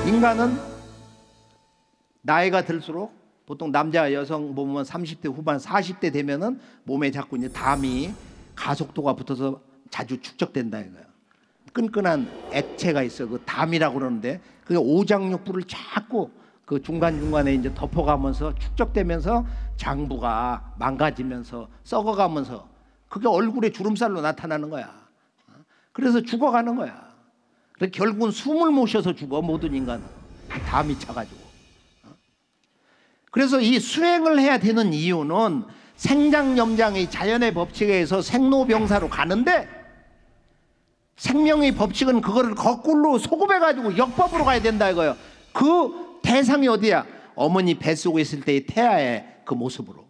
인간은 나이가 들수록 보통 남자 여성 보면 30대 후반 40대 되면은 몸에 자꾸 이제 담이 가속도가 붙어서 자주 축적된다 이거야. 끈끈한 액체가 있어. 그 담이라고 그러는데 그게 오장육부를 자꾸 그 중간중간에 이제 덮어가면서 축적되면서 장부가 망가지면서 썩어가면서 그게 얼굴에 주름살로 나타나는 거야. 그래서 죽어가는 거야. 그래서 결국은 숨을 못 쉬어서 죽어 모든 인간은. 담이 차가지고. 그래서 이 수행을 해야 되는 이유는 생장염장의 자연의 법칙에 의해서 생로병사로 가는데 생명의 법칙은 그거를 거꾸로 소급해가지고 역법으로 가야 된다 이거예요. 그 대상이 어디야? 어머니 뱃속에 있을 때의 태아의 그 모습으로.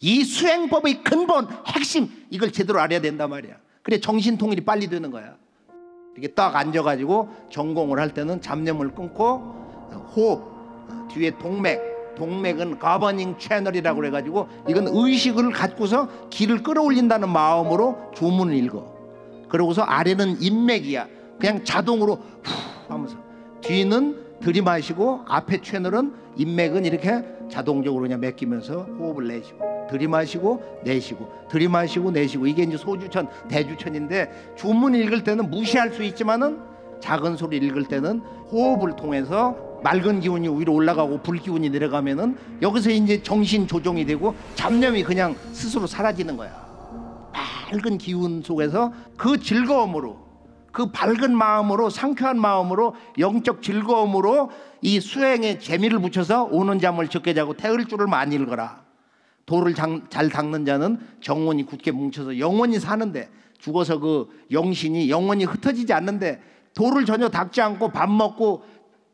이 수행법의 근본 핵심 이걸 제대로 알아야 된단 말이야. 그래 정신통일이 빨리 되는 거야. 이렇게 딱 앉아가지고 전공을 할 때는 잡념을 끊고 호흡, 뒤에 동맥은 거버닝 채널이라고 그래가지고 이건 의식을 갖고서 기를 끌어올린다는 마음으로 주문을 읽어. 그러고서 아래는 인맥이야. 그냥 자동으로 후 하면서 뒤는 들이마시고 앞에 채널은 인맥은 이렇게 자동적으로 그냥 맡기면서 호흡을 내쉬고 들이마시고 내쉬고 들이마시고 내쉬고 이게 이제 소주천 대주천인데 주문 읽을 때는 무시할 수 있지만은 작은 소리 읽을 때는 호흡을 통해서 맑은 기운이 위로 올라가고 불 기운이 내려가면은 여기서 이제 정신 조정이 되고 잡념이 그냥 스스로 사라지는 거야. 밝은 기운 속에서 그 즐거움으로 그 밝은 마음으로 상쾌한 마음으로 영적 즐거움으로 이 수행에 재미를 붙여서 오는 잠을 적게 자고 태을주를 많이 읽어라. 돌을 잘 닦는 자는 정원이 굳게 뭉쳐서 영원히 사는데 죽어서 그 영신이 영원히 흩어지지 않는데 돌을 전혀 닦지 않고 밥 먹고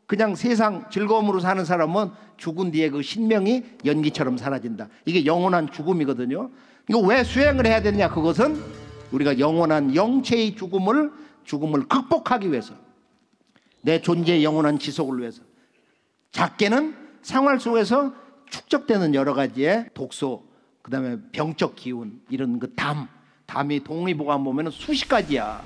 그냥 세상 즐거움으로 사는 사람은 죽은 뒤에 그 신명이 연기처럼 사라진다. 이게 영원한 죽음이거든요. 이거 왜 수행을 해야 되느냐? 그것은 우리가 영원한 영체의 죽음을 극복하기 위해서, 내 존재의 영원한 지속을 위해서. 작게는 생활 속에서 축적되는 여러 가지의 독소, 그 다음에 병적 기운, 이런 그 담이 동의보감 보면 수십 가지야.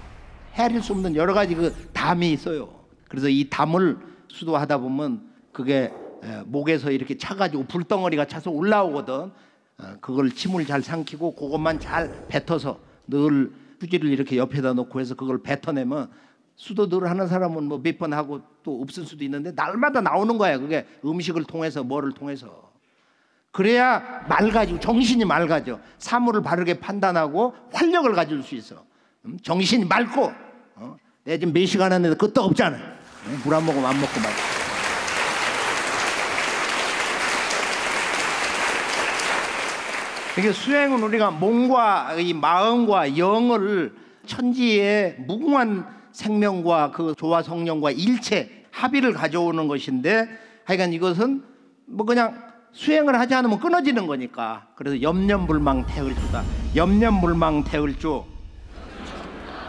헤아릴 수 없는 여러 가지 그 담이 있어요. 그래서 이 담을 수도하다 보면 그게 목에서 이렇게 차가지고 불덩어리가 차서 올라오거든. 그걸 침을 잘 삼키고 그것만 잘 뱉어서 늘 휴지를 이렇게 옆에다 놓고 해서 그걸 뱉어내면 수도 늘 하는 사람은 뭐 몇 번 하고 또 없을 수도 있는데 날마다 나오는 거야. 그게 음식을 통해서 뭐를 통해서. 그래야 맑아지고 정신이 맑아져. 사물을 바르게 판단하고 활력을 가질 수 있어. 정신이 맑고 내가 지금 몇 시간 했는데 끄떡 없잖아. 물 안 먹으면 안 먹고 말이야. 이게 수행은 우리가 몸과 이 마음과 영을 천지의 무궁한 생명과 그 조화 성령과 일체 합의를 가져오는 것인데 하여간 이것은 뭐 그냥 수행을 하지 않으면 끊어지는 거니까. 그래서 염념불망 태을주다. 염념불망 태을주.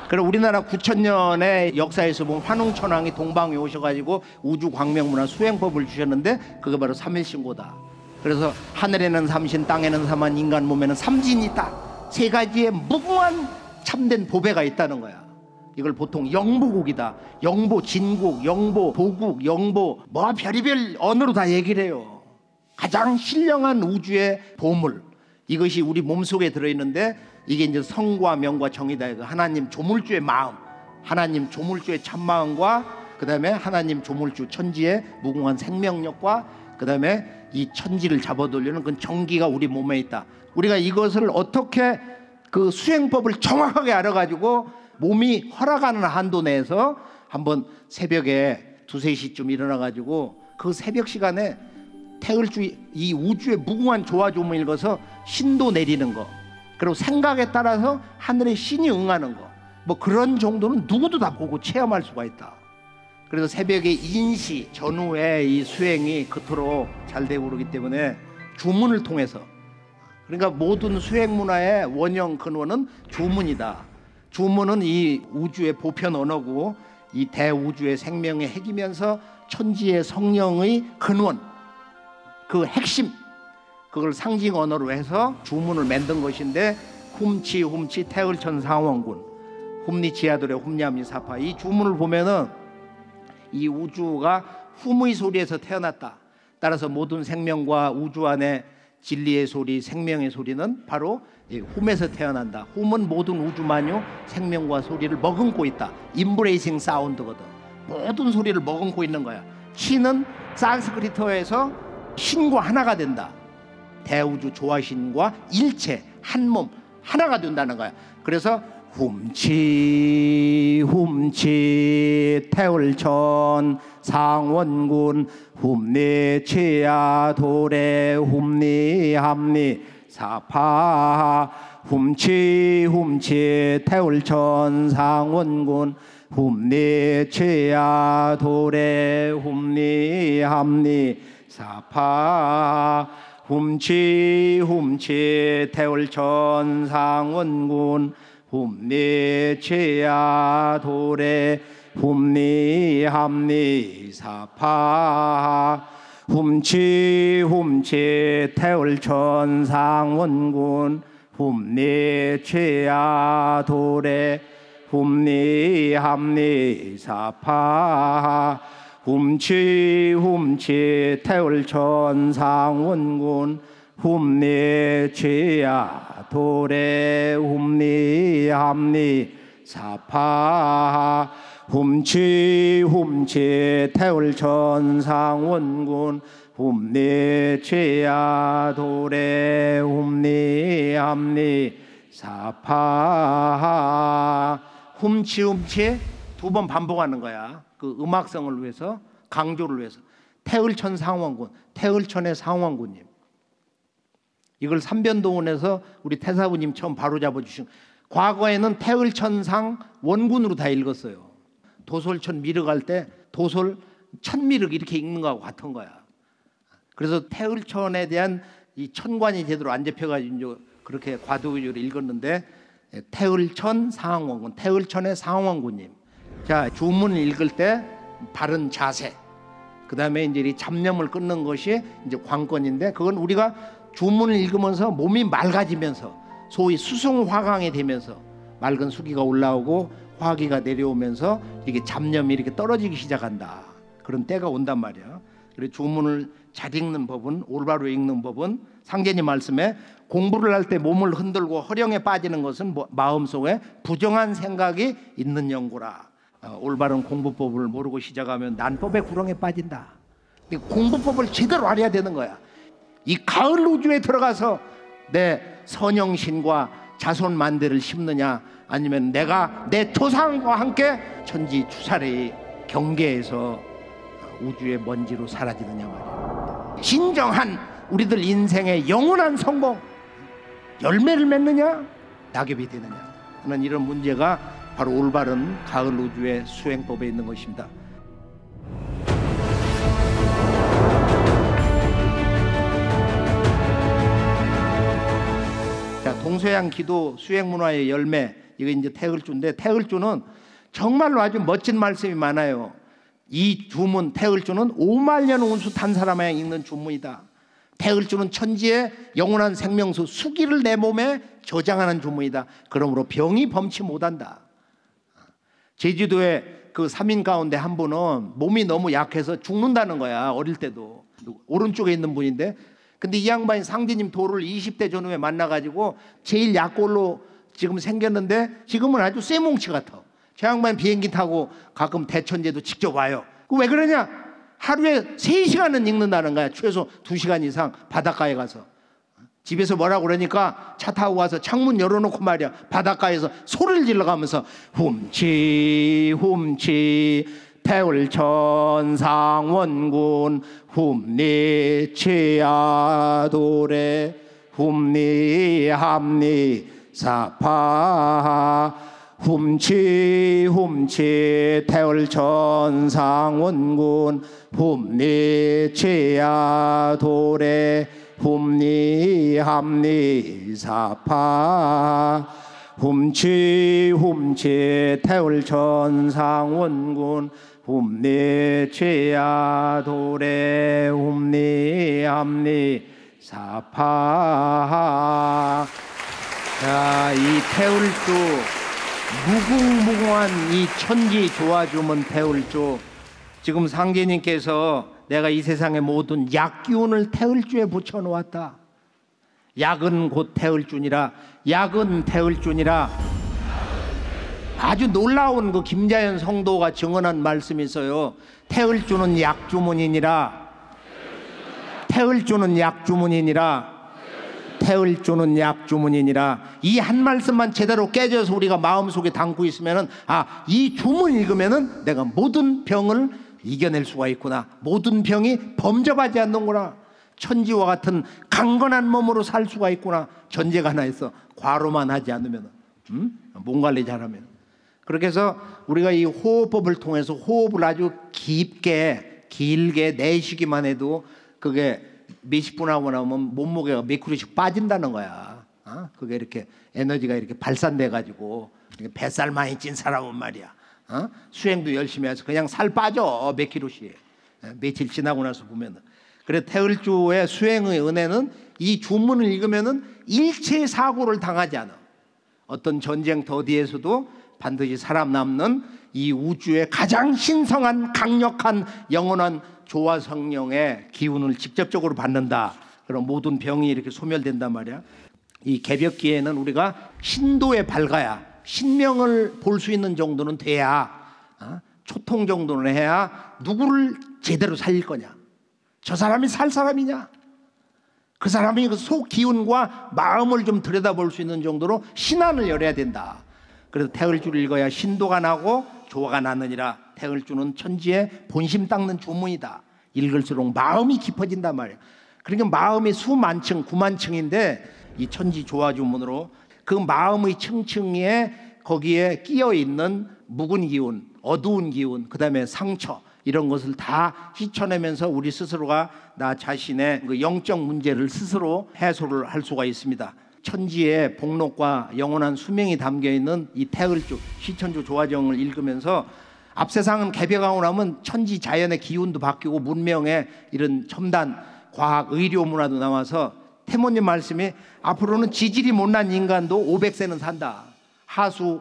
그리고 우리나라 9,000년의 역사에서 보면 환웅천왕이 동방에 오셔가지고 우주광명문화 수행법을 주셨는데 그게 바로 삼일신고다. 그래서 하늘에는 삼신, 땅에는 삼한, 인간 몸에는 삼진이 있다. 세 가지의 무궁한 참된 보배가 있다는 거야. 이걸 보통 영보국이다, 영보 진국, 영보 보국, 영보 뭐 별의별 언어로 다 얘기를 해요. 가장 신령한 우주의 보물, 이것이 우리 몸속에 들어있는데 이게 이제 성과 명과 정이다. 하나님 조물주의 마음, 하나님 조물주의 참마음과 그 다음에 하나님 조물주 천지의 무궁한 생명력과 그 다음에 이 천지를 잡아돌리는 그 정기가 우리 몸에 있다. 우리가 이것을 어떻게 그 수행법을 정확하게 알아가지고 몸이 허락하는 한도 내에서 한번 새벽에 2, 3시쯤 일어나가지고 그 새벽 시간에 태을주 이 우주의 무궁한 조화조물 읽어서 신도 내리는 거, 그리고 생각에 따라서 하늘의 신이 응하는 거, 뭐 그런 정도는 누구도 다 보고 체험할 수가 있다. 그래서 새벽에 인시 전후에 이 수행이 그토록 잘 되고 그러기 때문에 주문을 통해서 그러니까 모든 수행 문화의 원형 근원은 주문이다. 주문은 이 우주의 보편 언어고 이 대우주의 생명의 핵이면서 천지의 성령의 근원, 그 핵심, 그걸 상징 언어로 해서 주문을 만든 것인데 훔치 태을천 상원군 훔니치아돌의 훔냐미사파, 이 주문을 보면은 이 우주가 훔의 소리에서 태어났다. 따라서 모든 생명과 우주 안에 진리의 소리, 생명의 소리는 바로 훔에서 태어난다. 훔은 모든 우주 만유 생명과 소리를 머금고 있다. 인브레이싱 사운드거든. 모든 소리를 머금고 있는 거야. 신은 산스크리트어에서 신과 하나가 된다. 대우주 조화신과 일체 한 몸 하나가 된다는 거야. 그래서 훔치 태을천 상원군 훔니치아 도래 훔니함니 사파 훔치 태을천 상원군 훔니치아 도래 훔니함니 사파 훔치 태을천 상원군 훔니치아 도래 훔니함니 사파 훔치 태을천 상원군 훔니치아 도래 훔니함니 사파 훔치 태을천 상원군 훔니치아 도래 훔니함니 사파 훔치 태을천 상원군 훔니치아 도래 훔니함니 사파. 훔치 두 번 반복하는 거야. 그 음악성을 위해서, 강조를 위해서. 태을천 상원군, 태을천의 상원군님. 이걸 삼변도원에서 우리 태사부님 처음 바로잡아 주신. 과거에는 태을천상 원군으로 다 읽었어요. 도솔천 미륵할 때 도솔 천미륵 이렇게 읽는 거하고 같은 거야. 그래서 태을천에 대한 이 천관이 제대로 안 잡혀가지고 그렇게 과도기적으로 읽었는데, 태을천 상원군, 태을천의 상원군님. 자, 주문을 읽을 때 바른 자세, 그 다음에 이제 이 잡념을 끊는 것이 이제 관건인데, 그건 우리가 주문을 읽으면서 몸이 맑아지면서 소위 수승화강이 되면서 맑은 수기가 올라오고 화기가 내려오면서 이렇게 잡념이 이렇게 떨어지기 시작한다. 그런 때가 온단 말이야. 그래서 주문을 잘 읽는 법은, 올바로 읽는 법은 상제님 말씀에 공부를 할 때 몸을 흔들고 허령에 빠지는 것은 마음속에 부정한 생각이 있는 연고라. 올바른 공부법을 모르고 시작하면 난법의 구렁에 빠진다. 공부법을 제대로 알아야 되는 거야. 이 가을 우주에 들어가서 내 선영신과 자손 만대를 심느냐, 아니면 내가 내 조상과 함께 천지 추사의 경계에서 우주의 먼지로 사라지느냐 말이야. 진정한 우리들 인생의 영원한 성공, 열매를 맺느냐 낙엽이 되느냐 하는 이런 문제가 바로 올바른 가을 우주의 수행법에 있는 것입니다. 자, 동서양 기도 수행 문화의 열매, 이거 이제 태을주인데, 태을주는 정말로 아주 멋진 말씀이 많아요. 이 주문 태을주는 5만 년 운수 탄 사람에야 읽는 주문이다. 태을주는 천지의 영원한 생명수 수기를 내 몸에 저장하는 주문이다. 그러므로 병이 범치 못한다. 제주도에 그 3인 가운데 한 분은 몸이 너무 약해서 죽는다는 거야. 어릴 때도. 오른쪽에 있는 분인데, 근데 이 양반이 상제님 도를 20대 전후에 만나가지고 제일 약골로 지금 생겼는데, 지금은 아주 쇠뭉치 같아. 저 양반 비행기 타고 가끔 대천제도 직접 와요. 왜 그러냐? 하루에 3시간은 읽는다는 거야. 최소 2시간 이상 바닷가에 가서. 집에서 뭐라고 그러니까 차 타고 가서 창문 열어놓고 말이야, 바닷가에서 소리를 질러가면서 훔치 태을천 상원군 훔니치아 도래 훔니함니 사파 훔치 태을천 상원군 훔니치아 도래 훔리함리 사파 훔치 태울 천상원군 훔리 최야 도래 훔리함리 사파. 자, 이 태울주 무궁무궁한 이 천지 조화주문 태울주, 지금 상제님께서 내가 이 세상의 모든 약기운을 태울주에 붙여놓았다. 약은 곧 태울주니라. 약은 태울주니라. 아주 놀라운 그 김자연 성도가 증언한 말씀이 있어요. 태울주는 약주문이니라. 태울주는 약주문이니라. 태울주는 약주문이니라. 이 한 말씀만 제대로 깨져서 우리가 마음속에 담고 있으면은, 아, 이 주문 읽으면은 내가 모든 병을 이겨낼 수가 있구나. 모든 병이 범접하지 않는구나. 천지와 같은 강건한 몸으로 살 수가 있구나. 전제가 하나 있어. 과로만 하지 않으면, 몸 관리 잘하면. 그렇게 해서 우리가 이 호흡법을 통해서 호흡을 아주 길게 내쉬기만 해도 그게 몇십 분 하고 나면 몸무게가 몇 킬로씩 빠진다는 거야. 그게 이렇게 에너지가 이렇게 발산돼 가지고, 뱃살 많이 찐 사람은 말이야, 수행도 열심히 해서 그냥 살 빠져 몇 킬로씩. 며칠 지나고 나서 보면은. 그래, 태울주의 수행의 은혜는 이 주문을 읽으면은 일체 사고를 당하지 않아. 어떤 전쟁터 어디에서도 반드시 살아남는 이 우주의 가장 신성한 강력한 영원한 조화 성령의 기운을 직접적으로 받는다. 그럼 모든 병이 이렇게 소멸된단 말이야. 이 개벽기에는 우리가 신도에 밝아야, 신명을 볼 수 있는 정도는 돼야, 초통 정도는 해야 누구를 제대로 살릴 거냐, 저 사람이 살 사람이냐, 그 사람이 그 속 기운과 마음을 좀 들여다볼 수 있는 정도로 신안을 열어야 된다. 그래서 태울주를 읽어야 신도가 나고 조화가 나느니라. 태울주는 천지의 본심 닦는 주문이다. 읽을수록 마음이 깊어진단 말이야. 그러니까 마음이 수만층, 구만층인데 이 천지 조화 주문으로 그 마음의 층층에 거기에 끼어 있는 묵은 기운, 어두운 기운, 그 다음에 상처, 이런 것을 다 휘쳐내면서 우리 스스로가 나 자신의 그 영적 문제를 스스로 해소를 할 수가 있습니다. 천지의 복록과 영원한 수명이 담겨있는 이 태울주, 시천주 조화정을 읽으면서 앞세상은 개벽하고 나면 천지 자연의 기운도 바뀌고 문명의 이런 첨단 과학, 의료 문화도 나와서 태모님 말씀이 앞으로는 지질이 못난 인간도 500세는 산다. 하수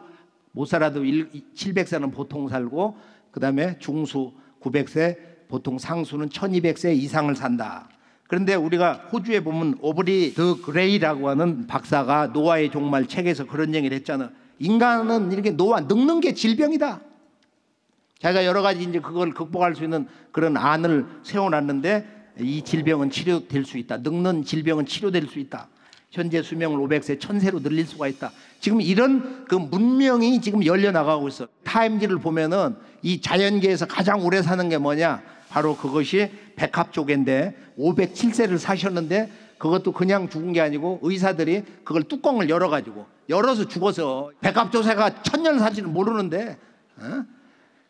못 살아도 700세는 보통 살고, 그 다음에 중수 900세, 보통 상수는 1200세 이상을 산다. 그런데 우리가 호주에 보면 오브리 더 그레이라고 하는 박사가 노아의 종말 책에서 그런 얘기를 했잖아. 인간은 이렇게 늙는 게 질병이다. 자기가 여러 가지 이제 그걸 극복할 수 있는 그런 안을 세워놨는데, 이 질병은 치료될 수 있다. 늙는 질병은 치료될 수 있다. 현재 수명을 500세, 1000세로 늘릴 수가 있다. 지금 이런 그 문명이 지금 열려나가고 있어. 타임지를 보면은 이 자연계에서 가장 오래 사는 게 뭐냐? 바로 그것이 백합조개인데 507세를 사셨는데, 그것도 그냥 죽은 게 아니고 의사들이 그걸 뚜껑을 열어서 죽어서, 백합조개가 1000년 살지는 모르는데,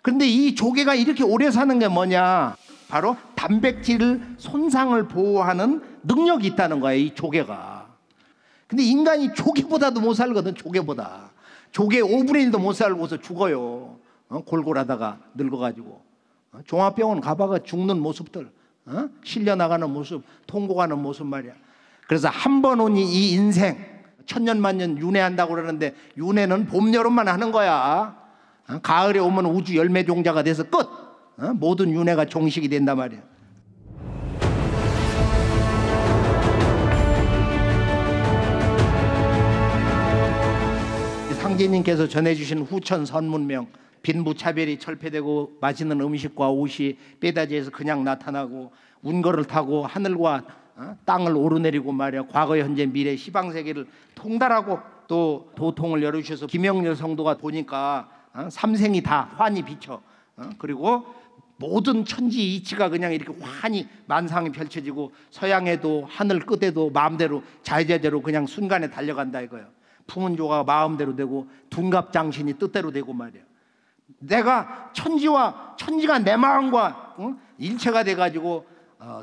그런데 이 조개가 이렇게 오래 사는 게 뭐냐? 바로 단백질 손상을 보호하는 능력이 있다는 거야, 이 조개가. 근데 인간이 조개보다도 못 살거든. 조개보다. 조개 5분의 1도 못 살고서 죽어요. 골골하다가 늙어가지고. 종합병원 가봐가 죽는 모습들, 실려나가는 모습, 통곡하는 모습 말이야. 그래서 한 번 온 이 인생, 천년만년 윤회한다고 그러는데, 윤회는 봄, 여름만 하는 거야. 가을에 오면 우주 열매 종자가 돼서 끝. 모든 윤회가 종식이 된단 말이야. 상제님께서 전해주신 후천 선문명, 빈부차별이 철폐되고 맛있는 음식과 옷이 빼다지에서 그냥 나타나고, 운거를 타고 하늘과 땅을 오르내리고 말이야. 과거, 현재, 미래, 시방세계를 통달하고, 또 도통을 열어주셔서 김영렬 성도가 보니까 삼생이 다 환히 비쳐. 그리고 모든 천지 이치가 그냥 이렇게 환히 만상이 펼쳐지고, 서양에도 하늘 끝에도 마음대로 자유자재로 그냥 순간에 달려간다 이거예요. 풍운조가 마음대로 되고, 둔갑장신이 뜻대로 되고 말이야. 내가 천지가 내 마음과 일체가 돼가지고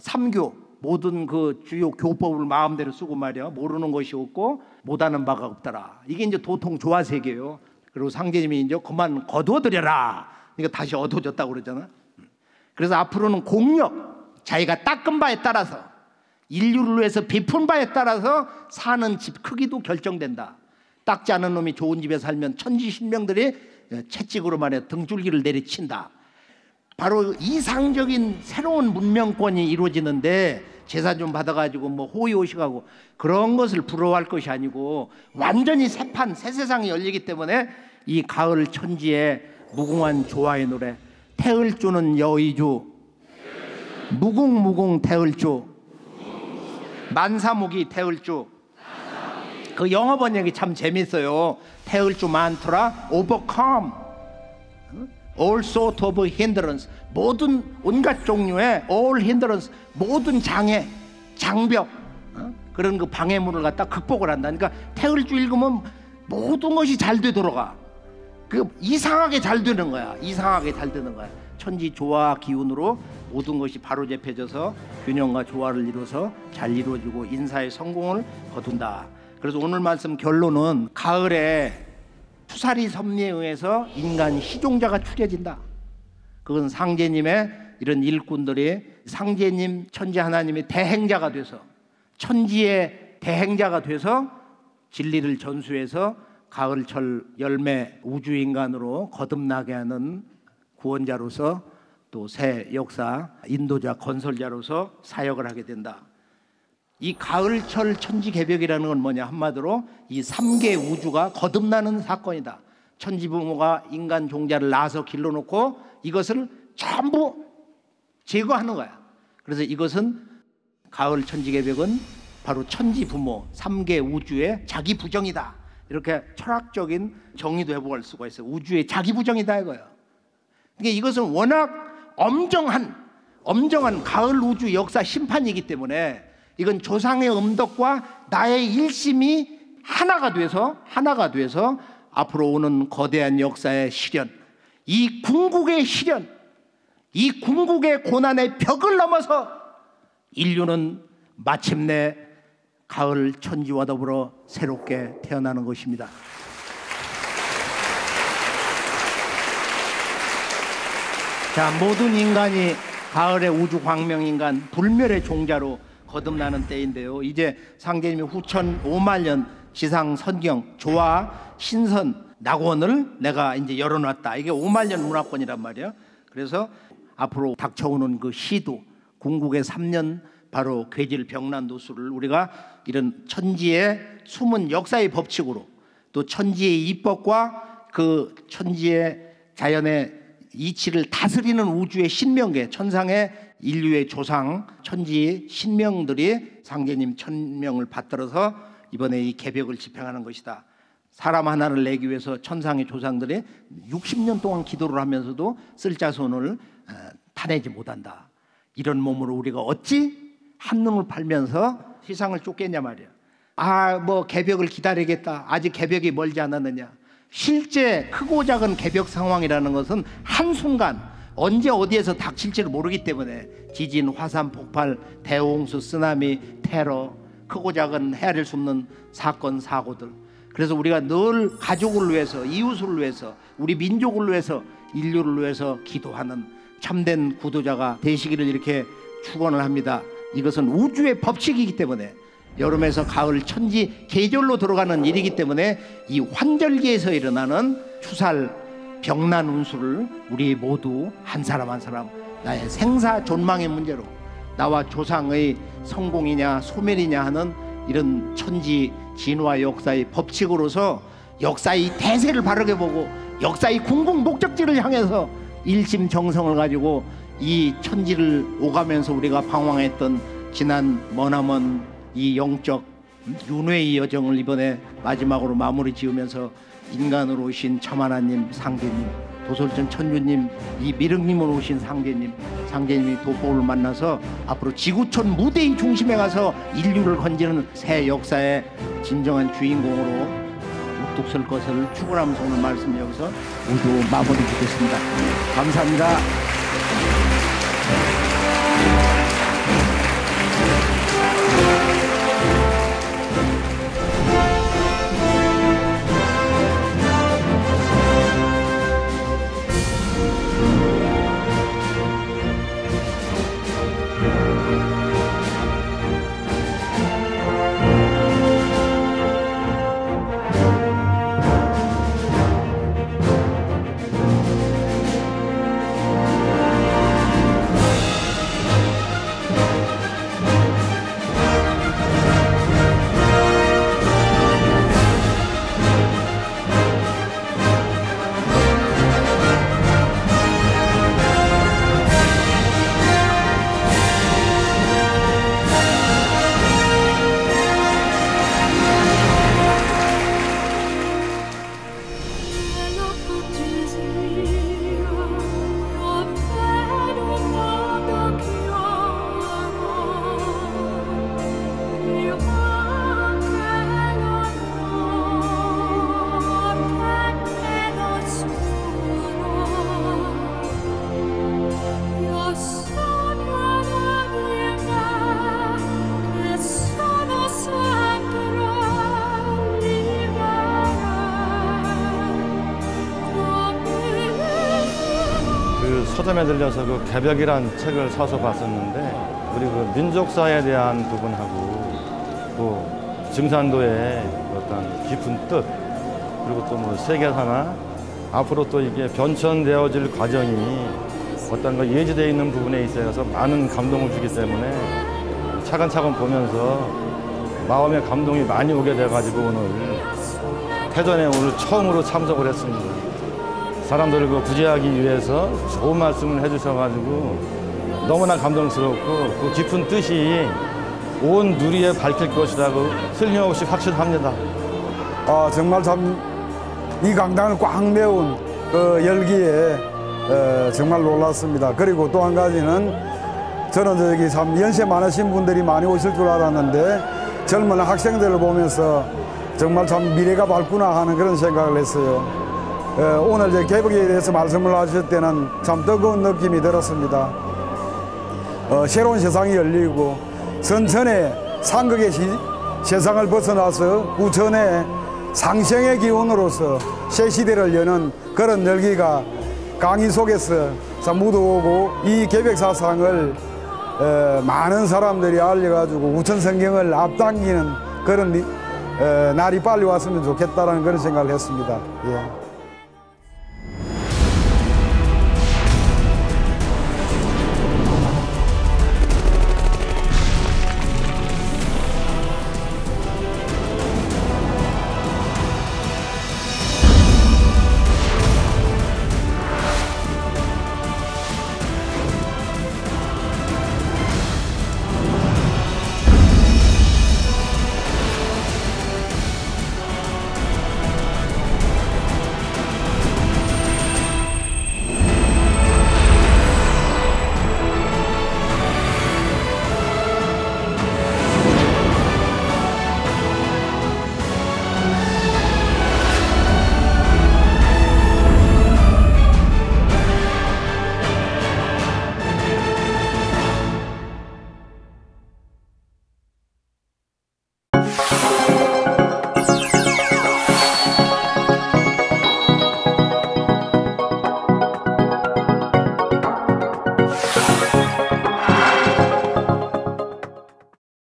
삼교, 모든 그 주요 교법을 마음대로 쓰고 말이야. 모르는 것이 없고 못하는 바가 없더라. 이게 이제 도통 조화세계예요. 그리고 상제님이 이제 그만 거두어들여라. 그러니까 다시 얻어졌다고 그러잖아. 그래서 앞으로는 공력, 자기가 닦은 바에 따라서, 인류를 위해서 베푼 바에 따라서 사는 집 크기도 결정된다. 닦지 않은 놈이 좋은 집에 살면 천지신명들이 채찍으로 말해 등줄기를 내리친다. 바로 이상적인 새로운 문명권이 이루어지는데 제사 좀 받아가지고 뭐 호의호식하고 그런 것을 부러워할 것이 아니고 완전히 새판 새 세상이 열리기 때문에 이 가을 천지의 무궁한 조화의 노래, 태을주는 여의주 무궁무궁 태을주 만사무기 태을주. 그 영어 번역이 참 재밌어요. 태을주 만트라 overcome all sort of hindrance, 모든 온갖 종류의 all hindrance, 모든 장애, 장벽, 그런 그 방해물을 갖다 극복을 한다. 그러니까 태을주 읽으면 모든 것이 잘 되돌아가. 그 이상하게 잘 되는 거야. 이상하게 잘 되는 거야. 천지 조화 기운으로 모든 것이 바로잡혀져서 균형과 조화를 이루어서 잘 이루어지고 인사의 성공을 거둔다. 그래서 오늘 말씀 결론은 가을에 투사리 섭리에 의해서 인간 희종자가 추려진다. 그건 상제님의 이런 일꾼들이 상제님 천지 하나님의 대행자가 돼서 천지의 대행자가 돼서 진리를 전수해서 가을철 열매 우주인간으로 거듭나게 하는 구원자로서 또 새 역사 인도자 건설자로서 사역을 하게 된다. 이 가을철 천지개벽이라는 건 뭐냐, 한마디로 이 3개 우주가 거듭나는 사건이다. 천지부모가 인간 종자를 낳아서 길러놓고 이것을 전부 제거하는 거야. 그래서 이것은 가을 천지개벽은 바로 천지부모 3개 우주의 자기 부정이다. 이렇게 철학적인 정의도 해볼 수가 있어요. 우주의 자기 부정이다 이거예요. 그러니까 이것은 워낙 엄정한 가을 우주 역사 심판이기 때문에 이건 조상의 음덕과 나의 일심이 하나가 돼서 앞으로 오는 거대한 역사의 실현, 이 궁극의 실현, 이 궁극의 고난의 벽을 넘어서 인류는 마침내 가을 천지와 더불어 새롭게 태어나는 것입니다. 자, 모든 인간이 가을의 우주 광명인간 불멸의 종자로 거듭나는 때인데요. 이제 상제님이 후천 5만 년 지상 선경 조화 신선 낙원을 내가 이제 열어놨다. 이게 5만 년 문화권이란 말이에요. 그래서 앞으로 닥쳐오는 그 시도 궁극의 3년 바로 괴질 병난 도수를 우리가 이런 천지의 숨은 역사의 법칙으로 또 천지의 이법과 그 천지의 자연의 이치를 다스리는 우주의 신명계, 천상의 인류의 조상 천지의 신명들이 상제님 천명을 받들어서 이번에 이 개벽을 집행하는 것이다. 사람 하나를 내기 위해서 천상의 조상들이 60년 동안 기도를 하면서도 쓸 자손을 타내지 못한다. 이런 몸으로 우리가 어찌 한눈을 팔면서 세상을 쫓겠냐 말이야. 뭐 개벽을 기다리겠다. 아직 개벽이 멀지 않았느냐. 실제 크고 작은 개벽 상황이라는 것은 한순간 언제 어디에서 닥칠지를 모르기 때문에 지진, 화산, 폭발, 대홍수, 쓰나미, 테러, 크고 작은 헤아릴 수 없는 사건, 사고들. 그래서 우리가 늘 가족을 위해서, 이웃을 위해서, 우리 민족을 위해서, 인류를 위해서 기도하는 참된 구도자가 되시기를 이렇게 축원을 합니다. 이것은 우주의 법칙이기 때문에 여름에서 가을 천지 계절로 들어가는 일이기 때문에 이 환절기에서 일어나는 추살 병난 운수를 우리 모두 한 사람 한 사람 나의 생사 존망의 문제로 나와 조상의 성공이냐 소멸이냐 하는 이런 천지 진화 역사의 법칙으로서 역사의 대세를 바르게 보고 역사의 궁극 목적지를 향해서 일심정성을 가지고 이 천지를 오가면서 우리가 방황했던 지난 머나먼 이 영적 윤회의 여정을 이번에 마지막으로 마무리 지으면서 인간으로 오신 첨하나님 상제님, 도솔전 천주님, 이 미륵님으로 오신 상제님이 도포를 만나서 앞으로 지구촌 무대의 중심에 가서 인류를 건지는 새 역사의 진정한 주인공으로 우뚝 설 것을 축원하면서 오늘 말씀 여기서 모두 마무리 짓겠습니다. 감사합니다. 서점에 들려서 그 개벽이란 책을 사서 봤었는데 우리 그 민족사에 대한 부분하고 또 증산도의 어떤 깊은 뜻 그리고 또 뭐 세계사나 앞으로 또 이게 변천되어질 과정이 어떤 거 예지되어 있는 부분에 있어서 많은 감동을 주기 때문에 차근차근 보면서 마음의 감동이 많이 오게 돼가지고 오늘 패전에 오늘 처음으로 참석을 했습니다. 사람들을 그 구제하기 위해서 좋은 말씀을 해주셔가지고 너무나 감동스럽고 그 깊은 뜻이 온 누리에 밝힐 것이라고 틀림없이 확신합니다. 정말 참 이 강당을 꽉 메운 그 열기에 정말 놀랐습니다. 그리고 또 한 가지는 저는 저기 참 연세 많으신 분들이 많이 오실 줄 알았는데 젊은 학생들을 보면서 정말 참 미래가 밝구나 하는 그런 생각을 했어요. 오늘 제 개벽에 대해서 말씀을 하실 때는 참 뜨거운 느낌이 들었습니다. 새로운 세상이 열리고 선천의 상극의 세상을 벗어나서 구천의 상생의 기운으로서 새 시대를 여는 그런 열기가 강의 속에서 묻어오고 이 개벽사상을 많은 사람들이 알려가지고 우천성경을 앞당기는 그런 날이 빨리 왔으면 좋겠다라는 그런 생각을 했습니다. 예.